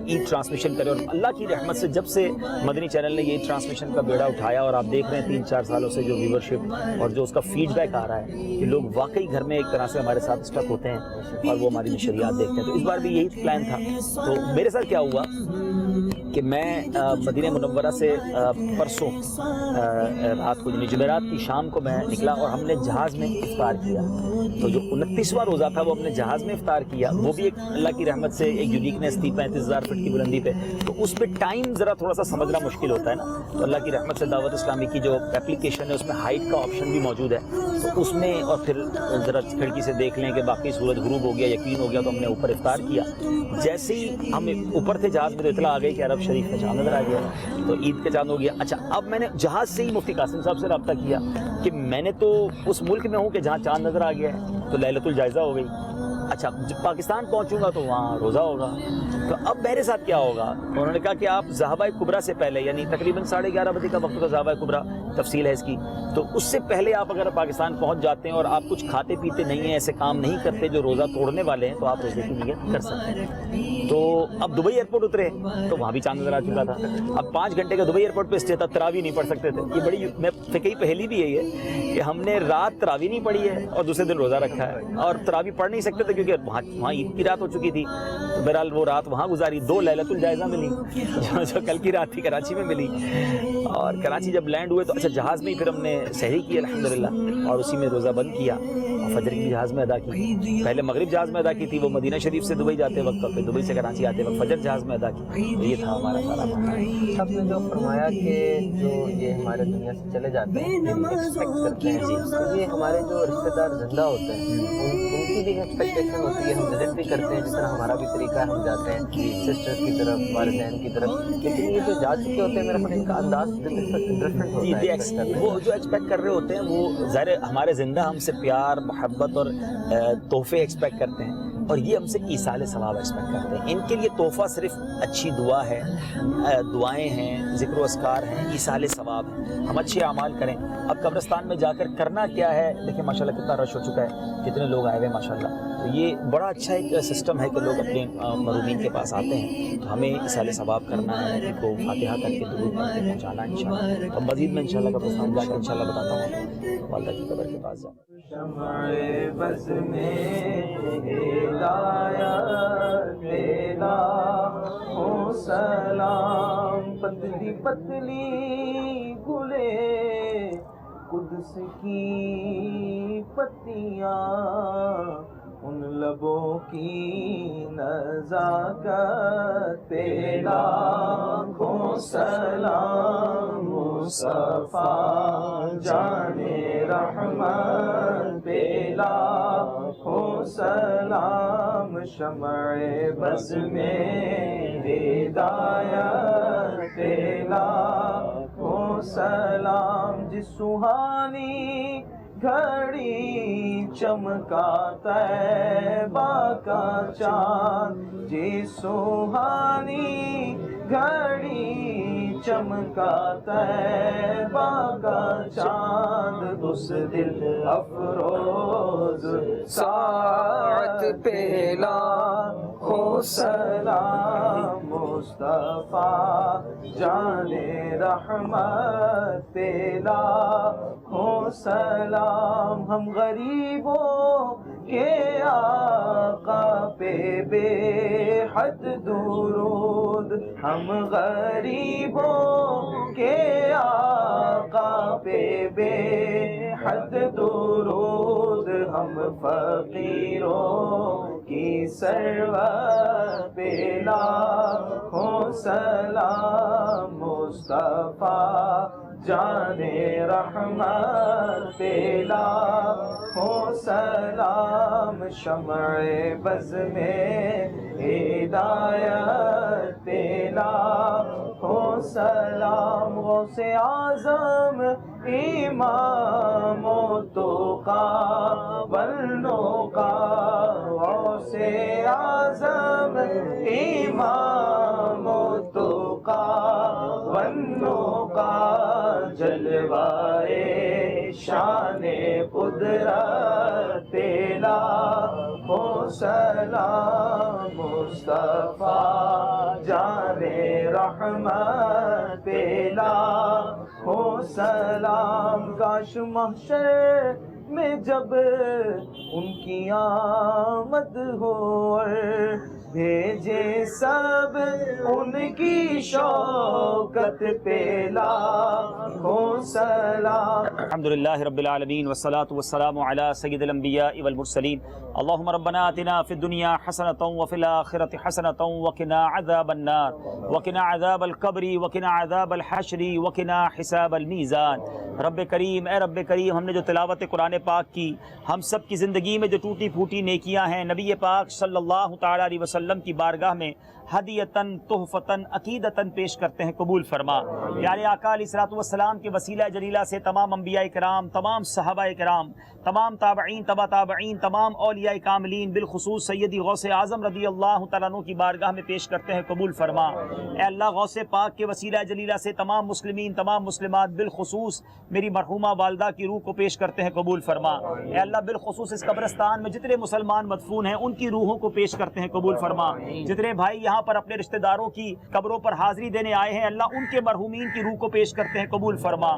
عید ٹرانسمیشن کریں. اور اللہ کی رحمت سے جب سے مدنی چینل نے یہ ٹرانسمیشن کا بیڑا اٹھایا, اور آپ دیکھ رہے ہیں 3-4 سالوں سے جو ویورشپ اور جو اس کا فیڈ بیک آ رہا ہے کہ لوگ واقعی گھر میں ایک طرح سے ہمارے ساتھ اسٹک ہوتے ہیں اور وہ ہماری نشریات دیکھتے ہیں. تو اس بار بھی یہی پلان تھا. تو میرے ساتھ کیا ہوا کہ میں مدینہ منورہ سے پرسوں رات کو جمعرات کی شام کو میں نکلا, اور ہم نے جہاز میں افطار کیا. تو جو 29واں روزہ تھا وہ ہم نے جہاز میں افطار کیا. وہ بھی ایک اللہ کی رحمت سے ایک یونیکنیس تھی 35,000 فٹ کی بلندی پہ. تو اس پہ ٹائم ذرا تھوڑا سا سمجھنا مشکل ہوتا ہے نا. تو اللہ کی رحمت سے دعوت اسلامی کی جو اپلیکیشن ہے اس میں ہائٹ کا آپشن بھی موجود ہے. تو اس میں اور پھر ذرا کھڑکی سے دیکھ لیں کہ باقی سورج غروب ہو گیا, یقین ہو گیا, تو ہم نے اوپر افطار کیا. جیسے ہی ہم اوپر تھے جہاز میں تو اطلاع آ گئی کہ عرب شریف کا چاند نظر آ گیا, تو عید کا چاند ہو گیا. اچھا, اب میں نے جہاز سے ہی مفتی قاسم صاحب سے رابطہ کیا کہ میں نے تو اس ملک میں ہوں کہ جہاں چاند نظر آ گیا ہے, تو لیلۃ الجائزہ ہو گئی. اچھا, جب پاکستان پہنچوں گا تو وہاں روزہ ہوگا. تو اب میرے ساتھ کیا ہوگا؟ انہوں نے کہا کہ آپ ذہبہ کبریٰ سے پہلے, یعنی تقریباً 11:30 بجے کا وقت ہوتا ذہبہ کبریٰ, تفصیل ہے اس کی, تو اس سے پہلے آپ اگر پاکستان پہنچ جاتے ہیں اور آپ کچھ کھاتے پیتے نہیں ہیں, ایسے کام نہیں کرتے جو روزہ توڑنے والے ہیں, تو آپ روزے کی نیت کر سکتے ہیں. تو اب دبئی ایئرپورٹ اترے تو وہاں بھی چاند نظر آ چکا تھا. اب 5 گھنٹے کا دبئی ایئرپورٹ پہ اسٹے تھا, تراویح نہیں پڑھ سکتے تھے. یہ بڑی میں فقہی پہلی بھی یہی ہے کہ ہم نے رات تراویح نہیں پڑھی ہے اور دوسرے دن روزہ رکھا ہے, اور تراویح پڑھ نہیں سکتے تھے کیونکہ وہاں عید کی رات ہو چکی تھی. تو بہرحال وہ رات وہاں گزاری. 2 لیلۃ الجائزہ ملی جو کل کی رات تھی کراچی میں ملی, اور کراچی جب لینڈ ہوئے تو اچھا جہاز میں ہی پھر ہم نے سحری کی الحمدللہ, اور اسی میں روزہ بند کیا, اور فجر کی جہاز میں ادا کی. پہلے مغرب جہاز میں ادا کی تھی, وہ مدینہ شریف سے دبئی جاتے وقت, اور پھر دبئی سے کراچی آتے وقت فجر جہاز میں ادا کی. یہ تھا ہمارا سارا معاملہ. آپ نے جو فرمایا کہ جو یہ ہمارے دنیا سے چلے جاتے ہیں ایکسپیکٹ کرتے ہیں, تو یہ ہمارے جو رشتہ دار زندہ ہوتے ہیں ان کی بھی ایکسپیکٹیشن ہوتی ہے. ہم وزٹ بھی کرتے ہیں, جس طرح ہمارا بھی طریقہ ہے, ہم جاتے ہیں سسٹرز کی طرف, والدین کی طرف, لیکن یہ جو جا چکے ہوتے ہیں میرا خیال ان کا انداز ڈفرینٹ ہوتا ہے. وہ جو ایکسپیکٹ کر رہے ہوتے ہیں وہ ظاہر ہمارے زندہ ہم سے پیار, محبت اور تحفے ایکسپیکٹ کرتے ہیں, اور یہ ہم سے ایصال ثواب ایکسپیکٹ کرتے ہیں. ان کے لیے تحفہ صرف اچھی دعا ہے, دعائیں ہیں, ذکر و اذکار ہیں, ایصال ثواب ہے. ہم اچھے اعمال کریں. اب قبرستان میں جا کر کرنا کیا ہے, دیکھیں ماشاءاللہ کتنا رش ہو چکا ہے, کتنے لوگ آئے ہوئے ہیں ماشاءاللہ. تو یہ بڑا اچھا ایک سسٹم ہے کہ لوگ اپنے مرحومین کے پاس آتے ہیں, تو ہمیں ایصال ثواب کرنا ہے, ان کو فاتحہ کر کے درود پڑھ کے پہنچانا ہے انشاءاللہ. تو مزید میں انشاءاللہ قبرستان جا کر انشاءاللہ بتاتا ہوں والدہ کی قبر کے پاس جانا. شمع بز میں ہدایت پیدا ہو سلام, پتلی پتلی گلے قدس کی پتیاں, ان لبوں کی نزاکت پیدا ہو سلام, مصطفیٰ جان رحمت پیدا ہو سلام, شمع بز میں ہدایت پیدا ہو سلام. جس سہانی گھڑی چمکا طیبہ کا چاند, جس سہانی گھڑی چمکا طیبہ کا چاند, اس دل افروز ساعت پیلا ہو سلام, مصطفیٰ جان رحمت پیلا ہو سلام. ہم غریبوں کے آقا پہ بے حد درود, ہم غریبوں کے آقا پہ بے حد درود, ہم فقیروں کی سروت پہ لاکھوں سلام, مصطفیٰ جان رحمت پہ لاکھوں سلام. شمع بز میں ہدایت پہ لاکھوں ہو سلام غوث اعظم امام و توقا والنقا غوث اعظم امام و توقا والنقا جلوائے شان قدرت تیلا ہو سلام مصطفیٰ جان رحمت تیلا ہو سلام کاش محشر میں جب ان کی آمد ہو اور بھیجے سب ان کی شوکت پہ لاکھوں سلام. الحمدللہ رب العالمین والصلاة والسلام علی سید الانبیاء والمرسلین. اللہم ربنا آتنا فی الدنیا حسنۃ وفی الآخرۃ حسنۃ وقنا عذاب النار وقنا عذاب القبر وقنا عذاب الحشر وقنا حساب الميزان. رب کریم، اے رب کریم، ہم نے جو تلاوت قرآن پاک کی، ہم سب کی زندگی میں جو ٹوٹی پھوٹی نیکیاں ہیں، نبی پاک صلی اللہ تعالی علیہ وسلم کی بارگاہ میں ہدیتاً تحفتاً عقیدتاً پیش کرتے ہیں، قبول فرما. پیارے آقا علیہ الصلوۃ والسلام کے وسیلہ جلیلہ سے تمام انبیاء کرام، تمام صحابہ کرام، تمام تابعین، تبع تابعین، تمام اولیاء کاملین، بالخصوص سیدی غوث اعظم رضی اللہ تعالیٰ عنہ کی بارگاہ میں پیش کرتے ہیں، قبول فرما. اے اللہ، غوث پاک کے وسیلہ جلیلہ سے تمام مسلمین، تمام مسلمات، بالخصوص میری مرحومہ والدہ کی روح کو پیش کرتے ہیں، قبول فرما. اے اللہ، بالخصوص اس قبرستان میں جتنے مسلمان مدفون ہیں ان کی روحوں کو پیش کرتے ہیں، قبول فرما. جتنے بھائی یہاں پر اپنے رشتہ داروں کی قبروں پر حاضری دینے آئے ہیں، اللہ ان کے مرحومین کی روح کو پیش کرتے ہیں، قبول فرما.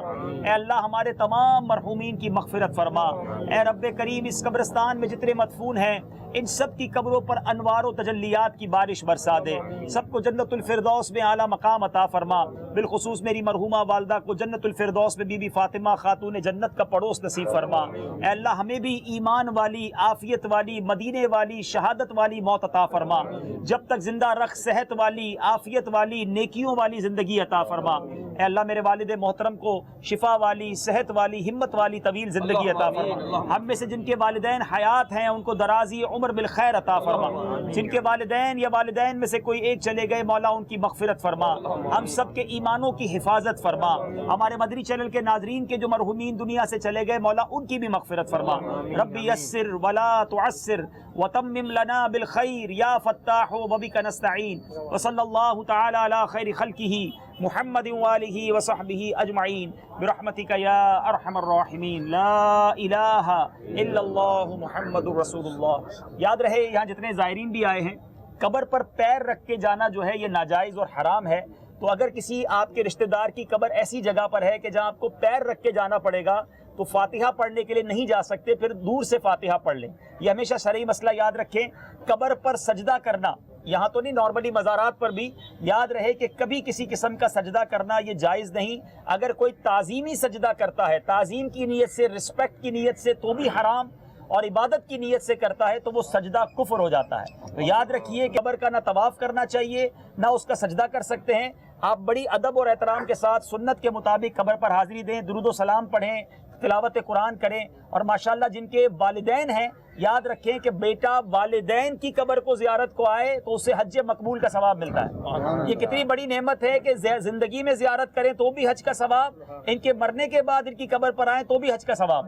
اے اللہ، ہمارے تمام مرحومین کی مغفرت فرما. اے رب کریم، اس قبرستان میں جتنے مدفون ہیں ان سب کی قبروں پر انوار و تجلیات کی بارش برسا دے، سب کو جنت الفردوس میں اعلیٰ مقام عطا فرما. بالخصوص میری مرحومہ والدہ کو جنت الفردوس میں بی بی فاطمہ خاتون جنت کا پڑوس نصیب فرما. اے اللہ، ہمیں بھی ایمان والی، عافیت والی، مدینے والی، شہادت والی موت عطا فرما. جب تک زندہ رکھ، صحت والی، عافیت والی، نیکیوں والی زندگی عطا فرما. اے اللہ، میرے والد محترم کو شفا والی، صحت والی، ہمت والی طویل زندگی عطا فرما. ہم میں سے جن کے والدین حیات ہیں ان کو درازی عمر بالخیر عطا فرما. جن کے والدین یا والدین میں سے کوئی ایک چلے گئے، مولا ان کی مغفرت فرما. ہم سب کے ایمانوں کی حفاظت فرما. ہمارے مدنی چینل کے ناظرین کے جو مرحومین دنیا سے چلے گئے، مولا ان کی بھی مغفرت فرما. رب یسر ولا تعسر وتمم لنا بالخیر یا فتاح وبک نستعین. وصلی اللہ تعالی علی خیر خلقہ محمد وآلہ وصحبہ اجمعین برحمتک یا ارحم الراحمین. لا الہ الا اللہ محمد رسول اللہ. یاد رہے، یہاں جتنے زائرین بھی آئے ہیں، قبر پر پیر رکھ کے جانا جو ہے یہ ناجائز اور حرام ہے. تو اگر کسی آپ کے رشتہ دار کی قبر ایسی جگہ پر ہے کہ جہاں آپ کو پیر رکھ کے جانا پڑے گا تو فاتحہ پڑھنے کے لیے نہیں جا سکتے، پھر دور سے فاتحہ پڑھ لیں. یہ ہمیشہ شرعی مسئلہ یاد رکھیں. قبر پر سجدہ کرنا، یہاں تو نہیں، نارملی مزارات پر بھی یاد رہے کہ کبھی کسی قسم کا سجدہ کرنا یہ جائز نہیں. اگر کوئی تعظیمی سجدہ کرتا ہے، تعظیم کی نیت سے، رسپیکٹ کی نیت سے، تو بھی حرام، اور عبادت کی نیت سے کرتا ہے تو وہ سجدہ کفر ہو جاتا ہے. تو یاد رکھیے کہ قبر کا نہ طواف کرنا چاہیے نہ اس کا سجدہ کر سکتے ہیں. آپ بڑی ادب اور احترام کے ساتھ سنت کے مطابق قبر پر حاضری دیں، درود و سلام پڑھیں، تلاوت قرآن کریں. اور ماشاءاللہ جن کے والدین ہیں، یاد رکھیں کہ بیٹا والدین کی قبر کو زیارت کو آئے تو اسے حج مقبول کا ثواب ملتا ہے. یہ کتنی بڑی نعمت ہے کہ زندگی میں زیارت کریں تو بھی حج کا ثواب، ان کے مرنے کے بعد ان کی قبر پر آئیں تو بھی حج کا ثواب.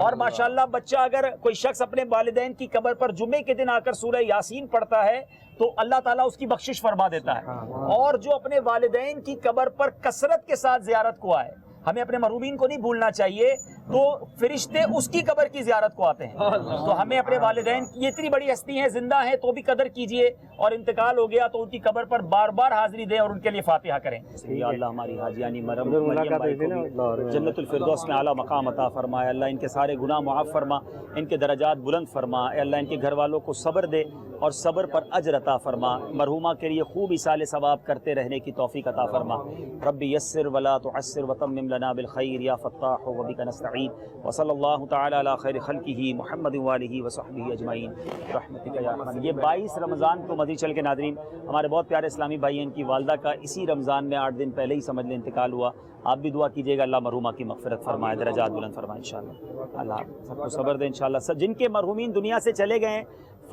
اور ماشاءاللہ بچہ، اگر کوئی شخص اپنے والدین کی قبر پر جمعے کے دن آ کر سورہ یاسین پڑھتا ہے تو اللہ تعالیٰ اس کی بخشش فرما دیتا ہے. اور جو اپنے والدین کی قبر پر کثرت کے ساتھ زیارت کو آئے، ہمیں اپنے مرحومین کو نہیں بھولنا چاہیے، تو فرشتے اس کی قبر کی زیارت کو آتے ہیں. تو ہمیں اپنے والدین کی، یہ اتنی بڑی ہستی ہیں، زندہ ہیں تو بھی قدر کیجئے، اور انتقال ہو گیا تو ان کی قبر پر بار بار حاضری دیں اور ان کے لیے فاتحہ کریں. یا اللہ، ہماری حاجیانی مریم بھائی کو جنت الفردوس میں اعلیٰ مقام عطا فرمائے. اللہ ان کے سارے گناہ معاف فرما، ان کے درجات بلند فرما. اے اللہ ان کے گھر والوں کو صبر دے اور صبر پر اجر عطا فرما. مرحومہ کے لیے خوب ایصال ثواب کرتے رہنے کی توفیق عطا فرما. رب یسر ولا تعسر وتمم لنا بالخیر یا فتاح وبک نستعین. وصلی اللہ تعالی علی خیر خلقہ محمد وآلہ وصحبہ اجمعین برحمتک یا ارحم. یہ 22 رمضان کو مدنی چینل کے ناظرین، ہمارے بہت پیارے اسلامی بھائی ہیں، ان کی والدہ کا اسی رمضان میں 8 دن پہلے ہی سمجھ لیں انتقال ہوا. آپ بھی دعا کیجیے گا اللہ مرحومہ کی مغفرت فرمائے، درجات بلند فرمائے انشاءاللہ. اللہ سب کو صبر دے انشاءاللہ. جن کے مرحومین دنیا سے چلے گئے ہیں،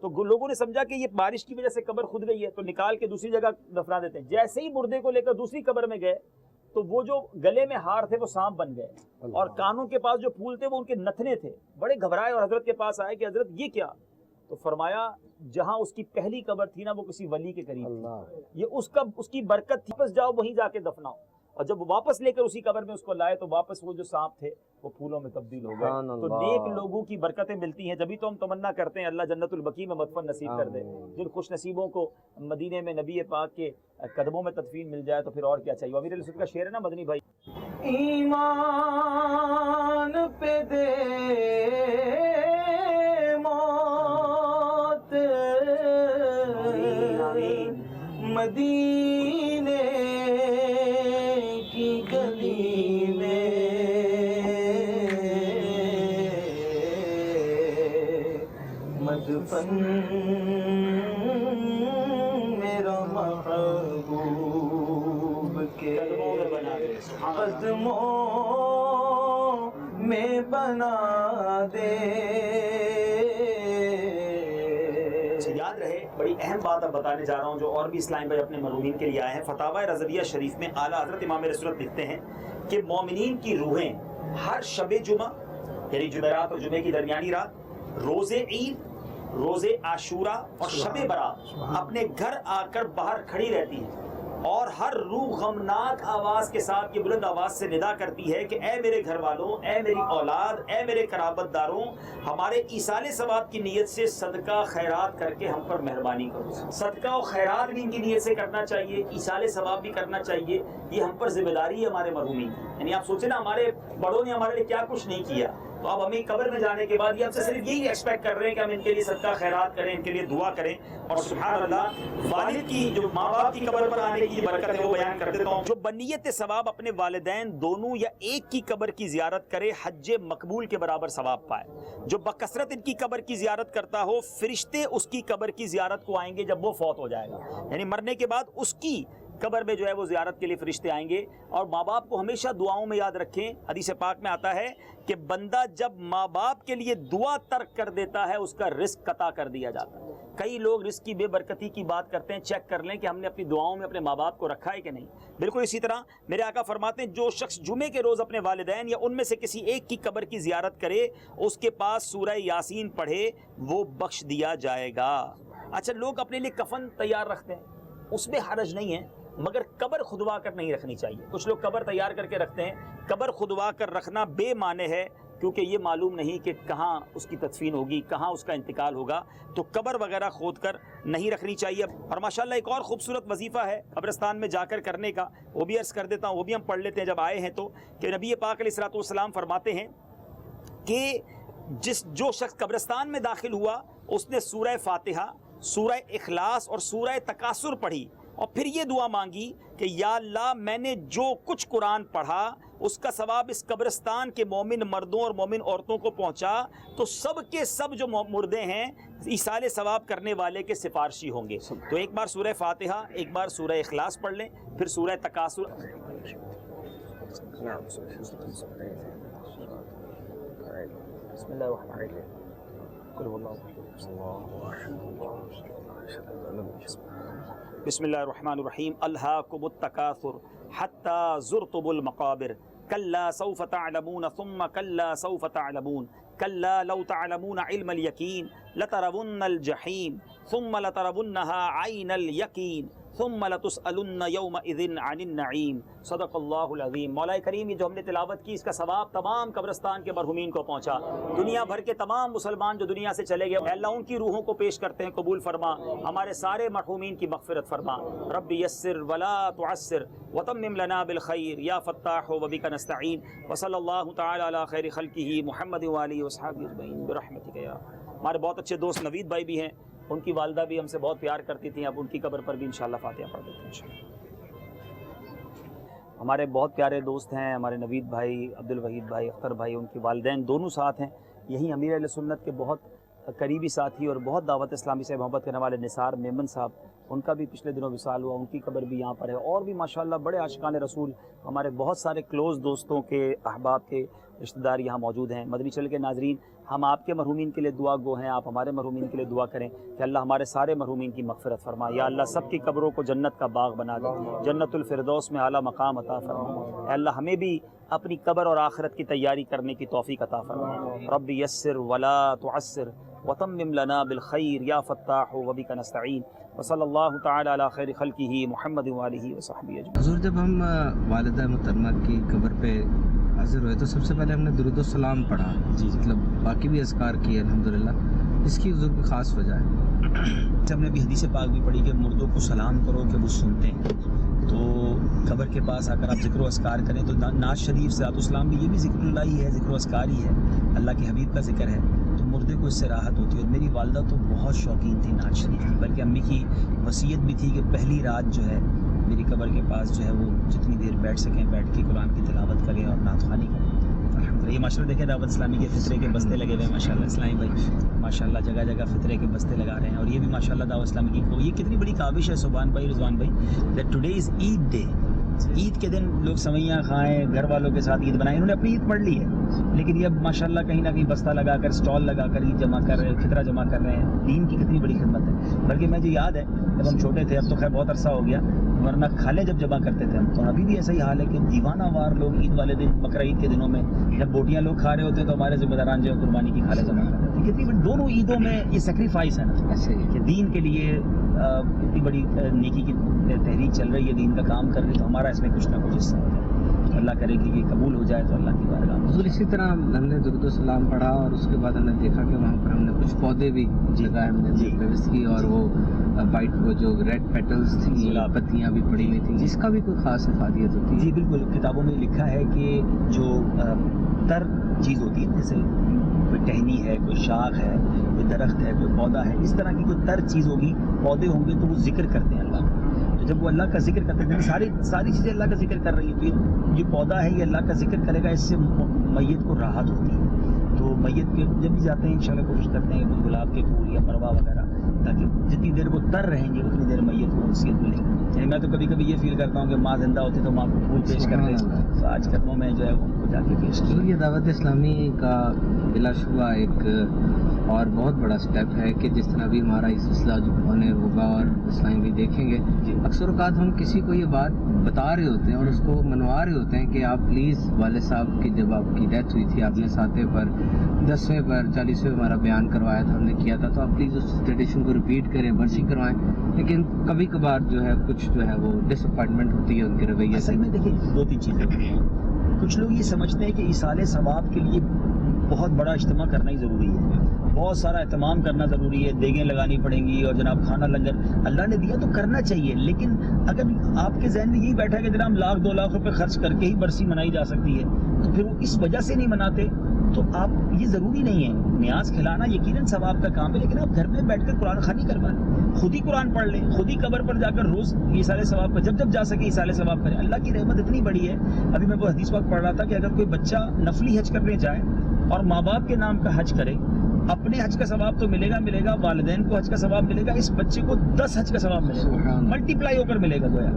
تو لوگوں نے سمجھا کہ یہ بارش کی وجہ سے قبر کھد گئی ہے تو نکال کے دوسری جگہ دفنا دیتے ہیں. جیسے ہی مردے کو لے کر دوسری قبر میں گئے تو وہ جو گلے میں ہار تھے وہ سانپ بن گئے, اور کانوں کے پاس جو پھول تھے وہ ان کے نتنے تھے. بڑے گھبرائے اور حضرت کے پاس آئے کہ حضرت یہ کیا؟ تو فرمایا جہاں اس کی پہلی قبر تھی نا وہ کسی ولی کے قریب تھی, یہ اس کی برکت تھی, واپس جاؤ وہیں جا کے دفناؤ. اور جب واپس لے کر اسی قبر میں اس کو لائے تو واپس وہ جو سانپ تھے وہ پھولوں میں تبدیل ہو گئے. تو نیک لوگوں کی برکتیں ملتی ہیں, جبھی تو ہم تمنا کرتے ہیں اللہ جنت البقیع میں مدفن نصیب کر دے. جن خوش نصیبوں کو مدینے میں نبی پاک کے قدموں میں تدفین مل جائے تو پھر اور کیا چاہیے. امیر علیہ السلام کا شعر ہے نا مدنی بھائی, ایمان پہ دے موت مدینے کی گلی میں مدفن میرا محبوب کے قدموں میں بنا دے. یاد رہے بڑی اہم بات اب بتانے جا رہا ہوں جو اور بھی اسلام بھائی اپنے مرحومین کے لیے آئے ہیں. فتاوی رضویہ شریف میں اعلیٰ حضرت امام رسولت لکھتے ہیں کہ مومنین کی روحیں ہر شب جمعہ یعنی جمعرات اور جمعے کی درمیانی رات, روز عید, روز عاشورہ اور شب برات اپنے گھر آ کر باہر کھڑی رہتی ہیں اور ہر روح غمناک آواز کے ساتھ یہ بلند آواز سے ندا کرتی ہے کہ اے میرے گھر والوں, اے میری اولاد, اے میرے قرابت داروں, ہمارے ایصال ثواب کی نیت سے صدقہ خیرات کر کے ہم پر مہربانی کرو. صدقہ و خیرات بھی ان کی نیت سے کرنا چاہیے, ایصال ثواب بھی کرنا چاہیے. یہ ہم پر ذمہ داری ہے ہمارے مرحومین کی. یعنی آپ سوچیں نا ہمارے بڑوں نے ہمارے لیے کیا کچھ نہیں کیا, تو اب ہمیں قبر میں جانے کے بعد یہ ہم سے صرف یہی ایکسپیکٹ کر رہے ہیں کہ ہم ان کے لیے صدقہ خیرات کریں, ان کے لیے دعا کریں. اور سبحان اللہ والد کی جو ماں باپ کی قبر پر آنے کی برکت ہے وہ بیان کر دیتا ہوں. جو بنیت ثواب اپنے والدین دونوں یا ایک کی قبر کی زیارت کرے حج مقبول کے برابر ثواب پائے. جو بکثرت ان کی قبر کی زیارت کرتا ہو فرشتے اس کی قبر کی زیارت کو آئیں گے جب وہ فوت ہو جائے گا, یعنی مرنے کے بعد اس کی قبر میں جو ہے وہ زیارت کے لیے فرشتے آئیں گے. اور ماں باپ کو ہمیشہ دعاؤں میں یاد رکھیں. حدیث پاک میں آتا ہے کہ بندہ جب ماں باپ کے لیے دعا ترک کر دیتا ہے اس کا رزق قطع کر دیا جاتا ہے. کئی لوگ رزق کی بے برکتی کی بات کرتے ہیں, چیک کر لیں کہ ہم نے اپنی دعاؤں میں اپنے ماں باپ کو رکھا ہے کہ نہیں. بالکل اسی طرح میرے آقا فرماتے ہیں جو شخص جمعے کے روز اپنے والدین یا ان میں سے کسی ایک کی قبر کی زیارت کرے اس کے پاس سورہ یاسین پڑھے وہ بخش دیا جائے گا. اچھا لوگ اپنے لیے کفن تیار رکھتے ہیں, اس میں حرج نہیں ہے, مگر قبر کھدوا کر نہیں رکھنی چاہیے. کچھ لوگ قبر تیار کر کے رکھتے ہیں, قبر کھدوا کر رکھنا بے معنی ہے کیونکہ یہ معلوم نہیں کہ کہاں اس کی تدفین ہوگی, کہاں اس کا انتقال ہوگا, تو قبر وغیرہ کھود کر نہیں رکھنی چاہیے. اور ماشاءاللہ ایک اور خوبصورت وظیفہ ہے قبرستان میں جا کر کرنے کا, وہ بھی عرض کر دیتا ہوں, وہ بھی ہم پڑھ لیتے ہیں جب آئے ہیں تو, کہ نبی پاک علیہ الصلوۃ والسلام فرماتے ہیں کہ جو شخص قبرستان میں داخل ہوا اس نے سورہ فاتحہ, سورہ اخلاص اور سورہ تکاثر پڑھی اور پھر یہ دعا مانگی کہ یا اللہ میں نے جو کچھ قرآن پڑھا اس کا ثواب اس قبرستان کے مومن مردوں اور مومن عورتوں کو پہنچا تو سب کے سب جو مردے ہیں ایصال ثواب کرنے والے کے سفارشی ہوں گے. تو ایک بار سورہ فاتحہ, ایک بار سورہ اخلاص پڑھ لیں, پھر سورہ تکاثر. بسم اللہ الرحمن الرحیم. بسم اللہ الرحمن الرحیم. الہاکم التکاثر حتی زرتم المقابر کلا سوف تعلمون ثم کلا سوف تعلمون کلا لو تعلمون علم الیقین لترون الجحیم ثم لترونها عین الیقین ثم لتسألن یومئذ عن النعیم. صدق اللہ العظیم. مولا کریم یہ جو ہم نے تلاوت کی اس کا ثواب تمام قبرستان کے مرحومین کو پہنچا, دنیا بھر کے تمام مسلمان جو دنیا سے چلے گئے, اللہ ان کی روحوں کو پیش کرتے ہیں قبول فرما, ہمارے سارے مرحومین کی مغفرت فرما. رب یسر ولا تعسر وتمم لنا بالخیر یا فتاح وبک نستعین. وصلی اللہ تعالی علی خیر خلقہ محمد وآلہ وصحبہ اجمعین برحمتک یا. ہمارے بہت اچھے دوست نوید بھائی بھی ہیں, ان کی والدہ بھی ہم سے بہت پیار کرتی تھیں, اب ان کی قبر پر بھی انشاءاللہ فاتحہ پڑھ دیتے ہیں انشاءاللہ. ہمارے بہت پیارے دوست ہیں ہمارے نوید بھائی, عبد الوحید بھائی, اختر بھائی, ان کی والدین دونوں ساتھ ہیں. یہی امیر اہل سنت کے بہت قریبی ساتھی اور بہت دعوت اسلامی سے محبت کرنے والے نثار میمن صاحب ان کا بھی پچھلے دنوں وصال ہوا، ان کی قبر بھی یہاں پر ہے، اور بھی ماشاءاللہ بڑے عاشقان رسول ہمارے بہت سارے کلوز دوستوں کے، احباب کے رشتہ دار یہاں موجود ہیں۔ مدنی چینل کے ناظرین، ہم آپ کے مرحومین کے لیے دعا گو ہیں، آپ ہمارے مرحومین کے لیے دعا کریں کہ اللہ ہمارے سارے مرحومین کی مغفرت فرما، یا اللہ سب کی قبروں کو جنت کا باغ بنا دے، جنت الفردوس میں اعلیٰ مقام عطا فرما، اے اللہ ہمیں بھی اپنی قبر اور آخرت کی تیاری کرنے کی توفیق عطا فرما۔ رب یسر ولا تعسر وتمم لنا بالخیر یا فتاح وبک نستعین، وصلی اللہ تعالی علی خیر خلقہ محمد وآلہ وصحبہ اجمعین۔ حضور، جب ہم والدہ محترمہ کی قبر پہ حاضر ہوئے تو سب سے پہلے ہم نے درود و سلام پڑھا، مطلب باقی بھی اذکار کیے الحمدللہ، اس کی حضور کی خاص وجہ ہے؟ ہم نے بھی حدیث پاک بھی پڑھی کہ مردوں کو سلام کرو کہ وہ سنتے ہیں، تو قبر کے پاس آ کر آپ ذکر و اذکار کریں تو نعت شریف سے اسلام بھی یہ بھی ذکر اللہ ہی ہے، ذکر و اذکار ہی ہے، اللہ کے حبیب کا ذکر ہے، تو مردے کو اس سے راحت ہوتی ہے۔ اور میری والدہ تو بہت شوقین تھی نعت شریف کی، بلکہ امی کی وصیت بھی تھی کہ پہلی رات جو ہے میری قبر کے پاس جو ہے وہ جتنی دیر بیٹھ سکیں بیٹھ کے قرآن کی تلاوت کریں اور نعت خوانی کریں۔ الحمدللہ یہ ماشاء اللہ دیکھیں دعوت اسلامی کے فطرے کے بستے لگے ہوئے ہیں، ماشاء اللہ اسلامی بھائی ماشاء اللہ جگہ جگہ فطرے کے بستے لگا رہے ہیں، اور یہ بھی ماشاء اللہ دعوت اسلامی کی یہ کتنی بڑی کاوش ہے سبحان بھائی، رضوان بھائی، that today is Eid day, Eid کے دن لوگ سوئیاں کھائیں، گھر والوں کے ساتھ عید بنائیں، انہوں نے اپنی عید پڑھ لی ہے، لیکن یہ اب ماشاءاللہ کہیں نہ کہیں بستہ لگا کر اسٹال لگا کر عید جمع کر رہے ہیں، فطرہ جمع کر رہے ہیں۔ دین کی کتنی بڑی خدمت ہے، بلکہ مجھے یاد ہے جب ہم چھوٹے تھے، اب تو خیر بہت عرصہ ہو گیا، ورنہ کھالے جب جمع کرتے تھے ہم، تو ابھی بھی ایسا ہی حال ہے کہ دیوانہ وار لوگ عید والے دن، بقرہ عید کے دنوں میں جب بوٹیاں لوگ کھا رہے ہوتے ہیں تو ہمارے ذمہ داران جو قربانی کی کھالے جمع کرتے ہیں۔ کتنی بڑی دونوں عیدوں میں یہ سیکریفائس ہے نا، کہ دین کے لیے اتنی بڑی نیکی کی تحریک چل رہی ہے، دین کا کام کر رہی ہے، تو ہمارا اس میں کچھ نہ کچھ حصہ ہے، اللہ کرے کہ یہ قبول ہو جائے تو اللہ کی بارگاہ میں۔ حضور اسی طرح ہم نے درود و سلام پڑھا اور اس کے بعد ہم نے دیکھا کہ وہاں پر ہم نے کچھ پودے بھی لگائے، ہم نے ویوست کی، اور وہ وائٹ وہ جو ریڈ پیٹلز تھیں، پتیاں بھی پڑی ہوئی تھیں، جس کا بھی کوئی خاص افادیت ہوتی ہے؟ جی بالکل، کتابوں میں لکھا ہے کہ جو تر چیز ہوتی ہے، جیسے کوئی ٹہنی ہے، کوئی شاخ ہے، کوئی درخت ہے، کوئی پودا ہے، اس طرح کی کوئی تر چیز ہوگی، پودے ہوں گے تو وہ ذکر کرتے ہیں اللہ کا، تو جب وہ اللہ کا ذکر کرتے ہیں ساری چیزیں اللہ کا ذکر کر رہی ہیں، تو یہ پودا ہے یہ اللہ کا ذکر کرے گا، اس سے میت کو راحت ہوتی ہے۔ تو میت کے جب بھی جاتے ہیں انشاءاللہ کوشش کرتے ہیں کہ گلاب کے پھول یا مروا وغیرہ، تاکہ جتنی دیر وہ تر رہیں گے اتنی دیر میت کو نصیحت ملے گی۔ یعنی میں تو کبھی کبھی یہ فیل کرتا ہوں کہ ماں زندہ ہوتی تو ماں کو پھول پیش کرتے ہیں، تو آج قدموں میں جو ہے ان کو جا کے پیش حضور، یہ دعوت اسلامی کا بلا شبہ ایک اور بہت بڑا سٹیپ ہے کہ جس طرح بھی ہمارا اس سلسلہ جو ہونے ہوگا اور اسلام بھی دیکھیں گے، اکثر اوقات ہم کسی کو یہ بات بتا رہے ہوتے ہیں اور اس کو منوا رہے ہوتے ہیں کہ آپ پلیز والد صاحب کی جب آپ کی ڈیتھ ہوئی تھی، آپ نے 7ویں پر 10ویں پر 40ویں ہمارا بیان کروایا تھا، ہم نے کیا تھا، تو آپ پلیز اس ٹریڈیشن کو ریپیٹ کریں، برسی کروائیں، لیکن کبھی کبھار جو ہے کچھ جو ہے وہ ڈس اپوائنٹمنٹ ہوتی ہے ان کے رویے سے۔ اصل میں دیکھیں 2-3 چیزیں ہوتی ہیں، کچھ لوگ یہ سمجھتے ہیں کہ ایصال ثواب کے لیے بہت بڑا اجتماع کرنا ہی ضروری ہے، بہت سارا اہتمام کرنا ضروری ہے، دیگیں لگانی پڑیں گی اور جناب کھانا لنگر اللہ نے دیا تو کرنا چاہیے، لیکن اگر آپ کے ذہن میں یہی بیٹھا کہ جناب 1-2 لاکھ روپے خرچ کر کے ہی برسی منائی جا سکتی ہے، تو پھر وہ اس وجہ سے نہیں مناتے، تو آپ یہ ضروری نہیں ہے، نیاز کھلانا یقیناً ثواب کا کام ہے، لیکن آپ گھر میں بیٹھ کر قرآن خوانی کروائیں، خود ہی قرآن پڑھ لیں، خود ہی قبر پر جا کر روز ایصال ثواب کا جب جا سکے ایصال ثواب کریں۔ اللہ کی رحمت اتنی بڑی ہے، ابھی میں وہ حدیث پاک پڑھ رہا تھا کہ اگر کوئی بچہ نفلی حج کرنے جائے اور ماں باپ کے نام کا حج کرے، اپنے حج کا ثواب تو ملے گا، والدین کو حج کا ثواب ملے گا، اس بچے کو 10 حج کا ثواب ملے گا، ملٹی پلائی ہو کر ملے گا گویا۔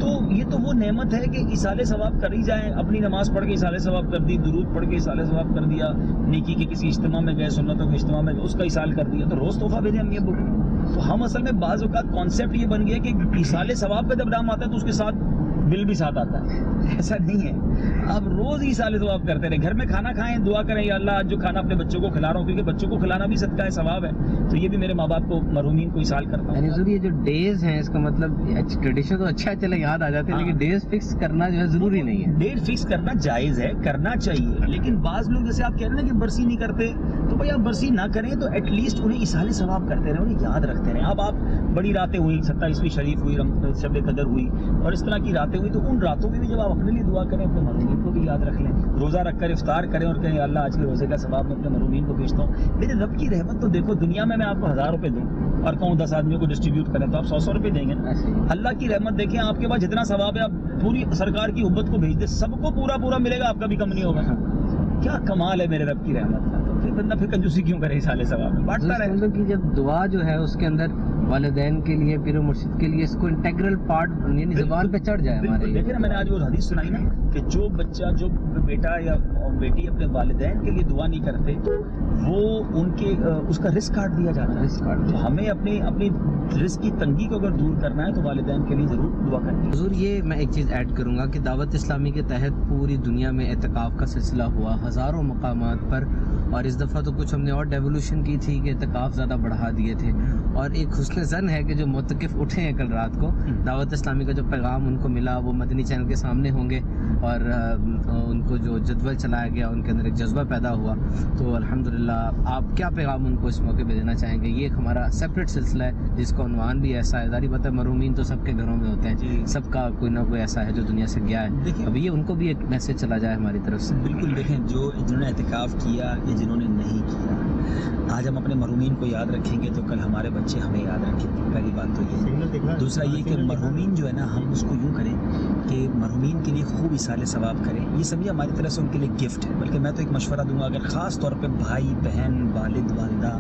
تو یہ تو وہ نعمت ہے کہ ایصال ثواب کر ہی جائیں، اپنی نماز پڑھ کے ایصال ثواب کر دی، درود پڑھ کے ایصال ثواب کر دیا، نیکی کے کسی اجتماع میں گئے، سنتوں کے اجتماع میں اس کا ایصال کر دیا، تو روز تحفہ بھیجیں امی ابو کو۔ تو ہم اصل میں بعض اوقات کانسیپٹ یہ بن گیا کہ ایصال ثواب کا جب نام آتا ہے تو اس کے ساتھ بل بھی ساتھ آتا ہے، ایسا نہیں ہے، آپ روز ایصال ثواب کرتے رہیں، گھر میں کھانا کھائیں، دعا کریں یا اللہ آج جو کھانا اپنے بچوں کو کھلا رہا ہوں، کیونکہ بچوں کو کھلانا بھی صدقہ ہے، ثواب ہے، تو یہ بھی میرے ماں باپ کو مرحومین کو ایصال کرتا ہوں۔ یعنی حضور یہ جو ڈیز ہیں، اس کا مطلب ٹریڈیشن تو اچھا چلے یاد آ جاتے ہیں، لیکن ڈیز فکس کرنا جو ہے ضروری نہیں ہے۔ ڈیٹ فکس کرنا جائز ہے، کرنا چاہیے، لیکن بعض لوگ جیسے آپ کہہ رہے ہیں نا کہ برسی نہیں کرتے، تو بھائی آپ برسی نہ کریں تو ایٹ لیسٹ انہیں ایصال ثواب کرتے رہیں، انہیں یاد رکھتے رہیں۔ اب آپ بڑی راتیں ہوئی، 27ویں شریف ہوئی، شب قدر ہوئی اور اس طرح کی راتیں ہوئی، تو ان راتوں میں بھی جب آپ اپنے لیے دعا کریں، اپنے مرحومین کو بھی یاد رکھ لیں، روزہ رکھ کر افطار کریں اور کہیں اللہ آج کے روزے کا ثواب میں اپنے مرحومین کو بھیجتا ہوں۔ میرے رب کی رحمت تو دیکھو، دنیا میں آپ کو 1000 روپے دوں اور کہوں 10 آدمیوں کو ڈسٹریبیوٹ کریں تو آپ 100 روپے دیں گے نا۔ اللہ کی رحمت دیکھیں، آپ کے پاس جتنا ثواب ہے آپ پوری سرکار کی محبت کو بھیج دیں، سب کو پورا ملے گا، آپ کا بھی کم نہیں ہوگا۔ کیا کمال ہے میرے رب کی رحمت کا، تو پھر بندہ کنجوسی کیوں کرے ایصال ثواب میں، بانٹتا رہے۔ مطلب کہ جب دعا جو ہے اس کے اندر والدین کے لیے پیر و مرشد کے لیے اس کو انٹیگرل پارٹ یعنی زبان پہ چڑھ جائے ہمارے. دیکھیں نا میں نے آج وہ حدیث سنائی نا کہ جو بچہ جو بیٹا یا بیٹی اپنے والدین کے لیے دعا نہیں کرتے وہ ان کے اس کا رزق کاٹ دیا جاتا ہے. رزق کاٹ تو ہمیں اپنی رزق کی تنگی کو اگر دور کرنا ہے تو والدین کے لیے ضرور دعا کرنی ہے. حضور یہ میں ایک چیز ایڈ کروں گا کہ دعوت اسلامی کے تحت پوری دنیا میں اعتکاف کا سلسلہ ہوا ہزاروں مقامات پر, اور اس دفعہ تو کچھ ہم نے اور ڈیولوشن کی تھی کہ اعتکاف زیادہ بڑھا دیے تھے, اور ایک حسن زن ہے کہ جو معتکف اٹھے ہیں کل رات کو دعوت اسلامی کا جو پیغام ان کو ملا وہ مدنی چینل کے سامنے ہوں گے, اور ان کو جو جدول چلایا گیا ان کے اندر ایک جذبہ پیدا ہوا. تو الحمدللہ آپ کیا پیغام ان کو اس موقع پہ دینا چاہیں گے؟ یہ ایک ہمارا سیپریٹ سلسلہ ہے جس کا عنوان بھی ایسا ہے, ظاہری بات ہے مرحومین تو سب کے گھروں میں ہوتے ہیں, سب کا کوئی نہ کوئی ایسا ہے جو دنیا سے گیا ہے. ابھی یہ ان کو بھی ایک میسج چلا جائے ہماری طرف سے. بالکل. دیکھیں جو جنہوں نے اعتکاف کیا یا جنہوں نے نہیں کیا, آج ہم اپنے مرحومین کو یاد رکھیں گے تو کل ہمارے بچے ہمیں یاد رکھیں گے. پہلی بات تو یہ ہے. دوسرا یہ کہ مرحومین جو ہے نا ہم اس کو یوں کریں کہ مرحومین کے لیے خوب اصال ثواب کریں. یہ سمجھے ہماری طرف سے ان کے لیے گفٹ ہے. بلکہ میں تو ایک مشورہ دوں گا, اگر خاص طور پہ بھائی بہن والد والدہ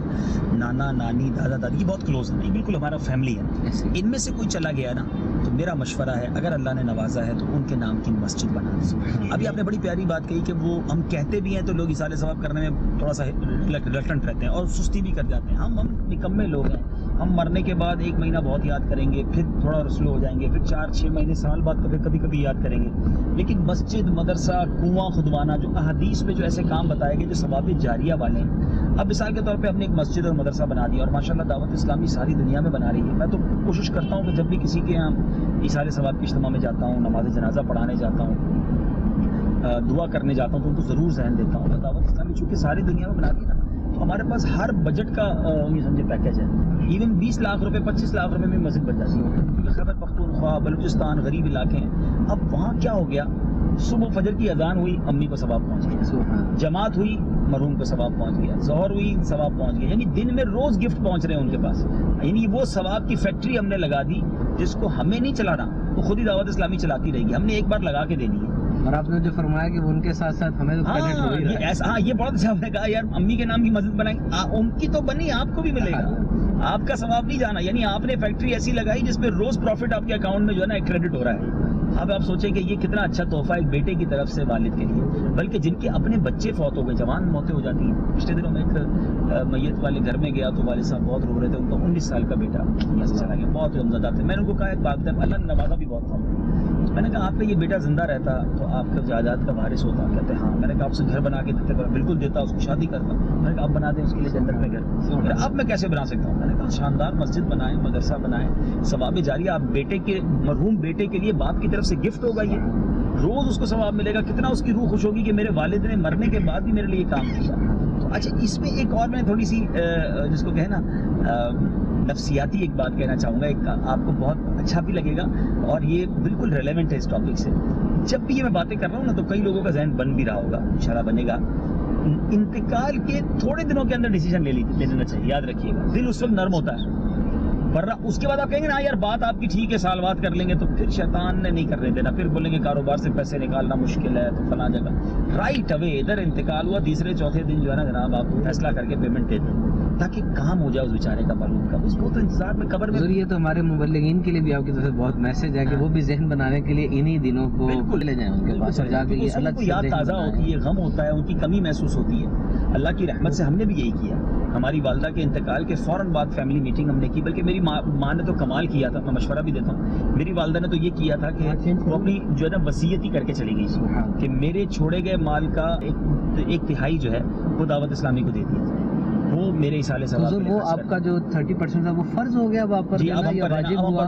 نانا نانی دادا دادی یہ بہت کلوز ہیں, یہ بالکل ہمارا فیملی ہے, ان میں سے کوئی چلا گیا نا تو میرا مشورہ ہے اگر اللہ نے نوازا ہے تو ان کے نام کی مسجد بنا دیں. ابھی آپ نے بڑی پیاری بات کہی کہ وہ ہم کہتے بھی ہیں تو لوگ اصال ثواب کرنے میں تھوڑا سا ریلکٹنٹ رہتے ہیں اور سستی بھی کر جاتے ہیں. ہم نکمے لوگ ہیں, ہم مرنے کے بعد 1 مہینہ بہت یاد کریں گے, پھر تھوڑا سلو ہو جائیں گے, پھر 4-6 مہینے سال بعد کبھی کبھی یاد کریں گے. لیکن مسجد مدرسہ کنواں کھدوانا جو احادیث میں جو ایسے کام بتائے گئے جو ثواب جاریہ والے ہیں, اب مثال کے طور پہ ہم نے ایک مسجد اور مدرسہ بنا دیا اور ماشاءاللہ دعوت اسلامی ساری دنیا میں بنا رہی ہے. میں تو کوشش کرتا ہوں کہ جب بھی کسی کے یہاں اصال ثواب کے اجتماع میں جاتا ہوں, نماز جنازہ پڑھانے جاتا ہوں, دعا کرنے جاتا ہوں تو ان کو ضرور ذہن دیتا ہوں. دعوت اسلامی چونکہ ساری دنیا میں بنا دی نا تو ہمارے پاس ہر بجٹ کا یہ سمجھے پیکیج ہے. ایون 20 لاکھ روپے 25 لاکھ روپے میں مسجد بن جاتی ہے, کیونکہ خیبر پختونخوا بلوچستان غریب علاقے ہیں. اب وہاں کیا ہو گیا, صبح فجر کی اذان ہوئی امی کو ثواب پہنچ گیا, جماعت ہوئی مرحوم کو ثواب پہنچ گیا, ظہر ہوئی ثواب پہنچ گیا. یعنی دن میں روز گفٹ پہنچ رہے ہیں ان کے پاس. یعنی وہ ثواب کی فیکٹری ہم نے لگا دی جس کو ہمیں نہیں چلانا, وہ خود ہی دعوت اسلامی چلاتی رہے گی. ہم نے ایک بار لگا کے دینی ہے. اور آپ نے جو فرمایا کہ ان کے ساتھ ساتھ ہمیں یہ بہت اچھا. ہم نے کہا یار امی کے نام کی مسجد بنائی, ان کی تو بنی, آپ کو بھی ملے گا, آپ کا ثواب نہیں جانا. یعنی آپ نے فیکٹری ایسی لگائی جس پہ روز پروفٹ آپ کے اکاؤنٹ میں جو ہے نا کریڈٹ ہو رہا ہے. اب آپ سوچیں کہ یہ کتنا اچھا تحفہ ایک بیٹے کی طرف سے والد کے لیے. بلکہ جن کے اپنے بچے فوت ہو گئے, جوان موتیں ہو جاتی ہیں. پچھلے دنوں میں ایک میت والے گھر میں گیا تو والد صاحب بہت رو رہے تھے, ان کا 19 سال کا بیٹا یہاں سے چلا گیا, بہت غمزدہ تھے. میں نے ان کو کہا ایک بات ہے, اللہ نے نوازا بھی بہت تھا. میں نے کہا آپ کا یہ بیٹا زندہ رہتا تو آپ کا جائیداد کا وارث ہوتا. کہتے ہاں. میں نے کہا آپ سے گھر بنا کے دیتے, بالکل دیتا, اس کو شادی کرتا. میں نے کہا آپ بنا دیں اس کے لیے جنت میں گھر. اب میں کیسے بنا سکتا ہوں؟ میں نے کہا شاندار مسجد بنائیں, مدرسہ بنائیں, ثواب جاریہ آپ بیٹے کے مرحوم بیٹے کے لیے باپ کی طرف سے گفٹ ہوگا, یہ روز اس کو ثواب ملے گا. کتنا اس کی روح خوش ہوگی کہ میرے والد نے مرنے کے بعد بھی میرے لیے کام کیا. تو اچھا اس میں ایک اور میں تھوڑی سی جس کو کہے نا نفسیاتی ایک بات کہنا چاہوں گا, ایک آپ کو بہت اچھا بھی لگے گا اور یہ بالکل ریلیونٹ ہے اس ٹاپک سے. جب بھی یہ میں باتیں کر رہا ہوں نا تو کئی لوگوں کا ذہن بن بھی رہا ہوگا, انشاءاللہ بنے گا. انتقال کے تھوڑے دنوں کے اندر ڈیسیجن لے لینا چاہیے. یاد رکھیے گا دل اس وقت نرم ہوتا ہے, ورنہ اس کے بعد آپ کہیں گے نا یار بات آپ کی ٹھیک ہے, سال بعد کر لیں گے, تو پھر شیطان نے نہیں کرنے دینا. پھر بولیں گے کاروبار سے پیسے نکالنا مشکل ہے تو فلاں جگہ. رائٹ اوے ادھر انتقال ہوا, تیسرے چوتھے دن جو ہے نا جناب آپ فیصلہ کر کے پیمنٹ دے دیں تاکہ کام ہو جائے اس بیچارے کا معلوم کا. اس وہ تو انتظار میں قبر میں. یہ تو ہمارے مبلغین کے لیے بھی آپ کی طرف سے بہت میسج ہے کہ وہ بھی ذہن بنانے کے لیے انہی دنوں کو لے جائیں ان کے پاس, اور جا کے یہ الگ یاد تازہ ہوتی ہے, غم ہوتا ہے, ان کی کمی محسوس ہوتی ہے. اللہ کی رحمت سے ہم نے بھی یہی کیا. ہماری والدہ کے انتقال کے فوراً بعد فیملی میٹنگ ہم نے کی, بلکہ میری ماں نے تو کمال کیا تھا. میں مشورہ بھی دیتا ہوں, میری والدہ نے تو یہ کیا تھا کہ وہ اپنی جو ہے نا وصیت ہی کر کے چلی گئی کہ میرے چھوڑے گئے مال کا 1/3 جو ہے وہ دعوت اسلامی کو دے دیا جائے. وہ میرے حصال ثواب. وہ آپ کا جو 30% تھا وہ فرض ہو گیا, اب آپ پر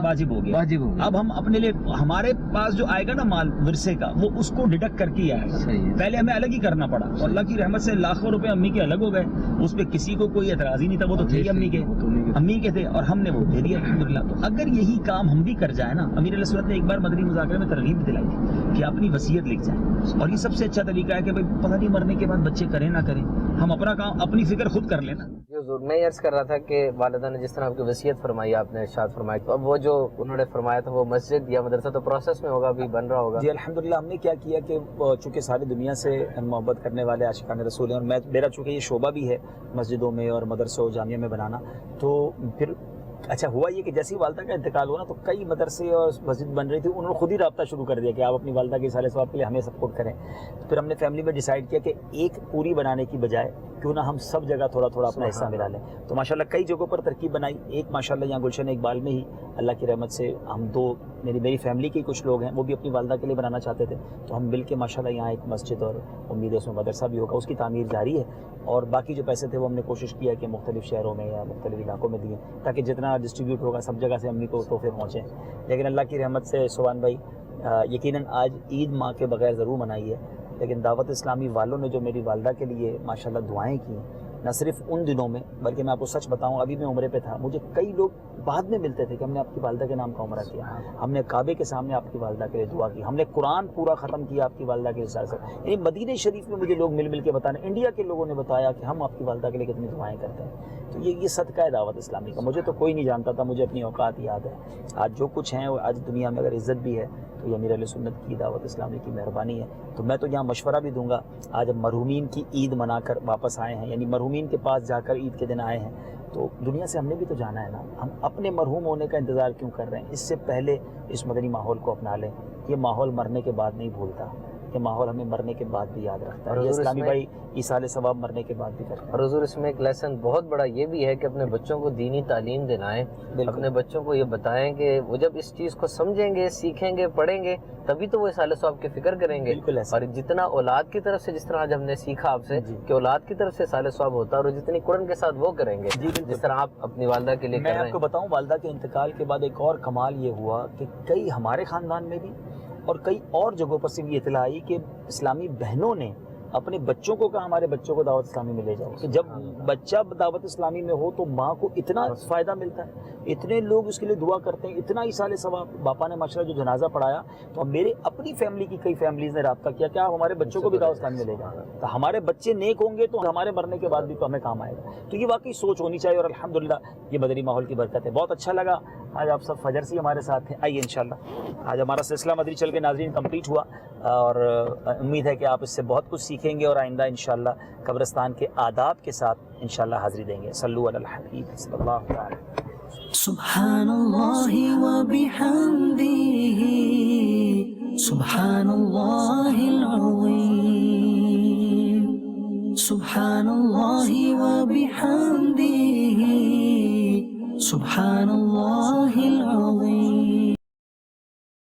واجب ہو گیا. اب ہم اپنے لیے ہمارے پاس جو آئے گا نا مال ورثے کا, وہ اس کو ڈیڈکٹ کر کے آئے گا. پہلے ہمیں الگ ہی کرنا پڑا, اور اللہ کی رحمت سے لاکھوں روپے امی کے الگ ہو گئے. اس پہ کسی کو کوئی اعتراض ہی نہیں تھا, وہ تو تھے امی کے تھے, اور ہم نے وہ دے دیا الحمدللہ. تو اگر یہی کام ہم بھی کر جائیں نا, امیر علیہ السلام نے ایک بار مدنی مذاکرے میں ترغیب بھی دلائی تھی کہ اپنی وصیت لکھ جائیں. اور یہ سب سے اچھا طریقہ ہے کہ بھائی پتہ نہیں مرنے کے بعد بچے کریں نہ کریں, ہم اپنا کام اپنی فکر خود کر لینا. میں یہ عرض کر رہا تھا کہ والدہ نے جس طرح آپ کی وصیت فرمائی, آپ نے ارشاد فرمایا, تو اب وہ جو انہوں نے فرمایا تھا وہ مسجد یا مدرسہ تو پروسیس میں ہوگا, ابھی بن رہا ہوگا. جی الحمدللہ. ہم نے کیا کیا کہ چونکہ ساری دنیا سے محبت کرنے والے عاشقان رسول ہیں, اور میرا چونکہ یہ شعبہ بھی ہے مسجدوں میں اور مدرسوں جامعہ میں بنانا, تو پھر اچھا ہوا یہ کہ جیسی والدہ کا انتقال ہوا نا تو کئی مدرسے اور مسجد بن رہی تھی, انہوں نے خود ہی رابطہ شروع کر دیا کہ آپ اپنی والدہ کے اصالہ ثواب کے لیے ہمیں سپورٹ کریں. تو پھر ہم نے فیملی میں ڈیسائیڈ کیا کہ ایک پوری بنانے کی بجائے کیوں نہ ہم سب جگہ تھوڑا تھوڑا اپنا حصہ ملا لیں. تو ماشاءاللہ کئی جگہوں پر ترکیب بنائی. ایک ماشاءاللہ یہاں گلشن اقبال میں ہی اللہ کی رحمت سے ہم دو, میری فیملی کے کچھ لوگ ہیں وہ بھی اپنی والدہ کے لیے بنانا چاہتے تھے, تو ہم مل کے ماشاءاللہ یہاں ایک مسجد اور امید ہے اس میں مدرسہ بھی ہوگا, اس کی تعمیر جاری ہے. اور باقی جو پیسے تھے وہ ہم نے کوشش کیا کہ مختلف شہروں میں یا مختلف علاقوں میں دیں تاکہ جتنا ڈسٹریبیوٹ ہوگا سب جگہ سے امی کو تحفے پہنچیں. لیکن اللہ کی رحمت سے سبحان بھائی یقیناً آج عید ماں کے بغیر ضرور منائی ہے, لیکن دعوت اسلامی والوں نے جو میری والدہ کے لیے ماشاءاللہ دعائیں کی, نہ صرف ان دنوں میں بلکہ میں آپ کو سچ بتاؤں ابھی میں عمرے پہ تھا, مجھے کئی لوگ بعد میں ملتے تھے کہ ہم نے آپ کی والدہ کے نام کا عمرہ کیا, ہم نے کعبے کے سامنے آپ کی والدہ کے لیے دعا کی, ہم نے قرآن پورا ختم کیا آپ کی والدہ کے حساب سے. یعنی مدینہ شریف میں مجھے لوگ مل کے بتانے, انڈیا کے لوگوں نے بتایا کہ ہم آپ کی والدہ کے لیے کتنی دعائیں کرتے ہیں. تو یہ صدقہ ہے دعوت اسلامی کا. مجھے تو کوئی نہیں جانتا تھا, مجھے اپنی اوقات یاد ہے. آج جو کچھ ہیں آج دنیا میں اگر عزت بھی ہے تو یہ امیر اہل سنت کی دعوت اسلامی کی مہربانی ہے. تو میں تو یہاں مشورہ بھی دوں گا, آج ہم مرحومین کی عید منا کر واپس آئے ہیں, یعنی مرحومین کے پاس جا کر عید کے دن آئے ہیں, تو دنیا سے ہم نے بھی تو جانا ہے نا. ہم اپنے مرحوم ہونے کا انتظار کیوں کر رہے ہیں؟ اس سے پہلے اس مدنی ماحول کو اپنا لیں. یہ ماحول مرنے کے بعد نہیں بھولتا, یہ ماحول ہمیں مرنے کے بعد بھی یاد رکھتا ہے. یہ اسلامی بھائی ایصال ثواب مرنے کے بعد بھی کرتے ہیں. اور حضور اس میں ایک لیسن بہت بڑا یہ بھی ہے کہ اپنے بچوں کو دینی تعلیم دلائیں, اپنے بچوں کو یہ بتائیں کہ وہ جب اس چیز کو سمجھیں گے, سیکھیں گے, پڑھیں گے, تبھی تو وہ ایصال ثواب کی فکر کریں گے. اور جتنا اولاد کی طرف سے, جس طرح آج ہم نے سیکھا آپ سے کہ اولاد کی طرف سے ایصال ثواب ہوتا ہے, اور جتنی قرآن کے ساتھ وہ کریں گے جس طرح آپ اپنی والدہ کے لیے کر رہے ہیں. میں آپ کو بتاؤں والدہ کے انتقال کے بعد ایک اور کمال یہ ہوا کہ کئی ہمارے خاندان میں بھی اور کئی اور جگہوں پر سے بھی اطلاع آئی کہ اسلامی بہنوں نے اپنے بچوں کو کہا ہمارے بچوں کو دعوت اسلامی میں لے جاؤ. کہ جب بچہ دعوت اسلامی میں ہو تو ماں کو اتنا فائدہ ملتا ہے, اتنے لوگ اس کے لیے دعا کرتے ہیں, اتنا ایصال ثواب. باپا نے ماشاءاللہ جو جنازہ پڑھایا تو میرے اپنی فیملی کی کئی فیملیز نے رابطہ کیا کہ آپ ہمارے بچوں کو بھی دعوت اسلامی میں لے جاؤ, تو ہمارے بچے نیک ہوں گے تو ہمارے مرنے کے بعد بھی تو ہمیں کام آئے گا. تو یہ واقعی سوچ ہونی چاہیے, اور الحمدللہ یہ مدنی ماحول کی برکت ہے. بہت اچھا لگا آج آپ سب فجر سے ہمارے ساتھ ہیں. آئیے انشاءاللہ آج ہمارا سلسلہ مدنی چل کے ناظرین کمپلیٹ ہوا, اور امید ہے کہ آپ اس سے بہت کچھ سیکھیں گے اور آئندہ انشاءاللہ قبرستان کے آداب کے ساتھ انشاءاللہ حاضری دیں گے. صلو علی الحبیب صلی اللہ علیہ وسلم. سبحان اللہ و بحمدہ, سبحان اللہ العظیم, سبحان اللہ و بحمدہ, سبحان اللہ العظیم.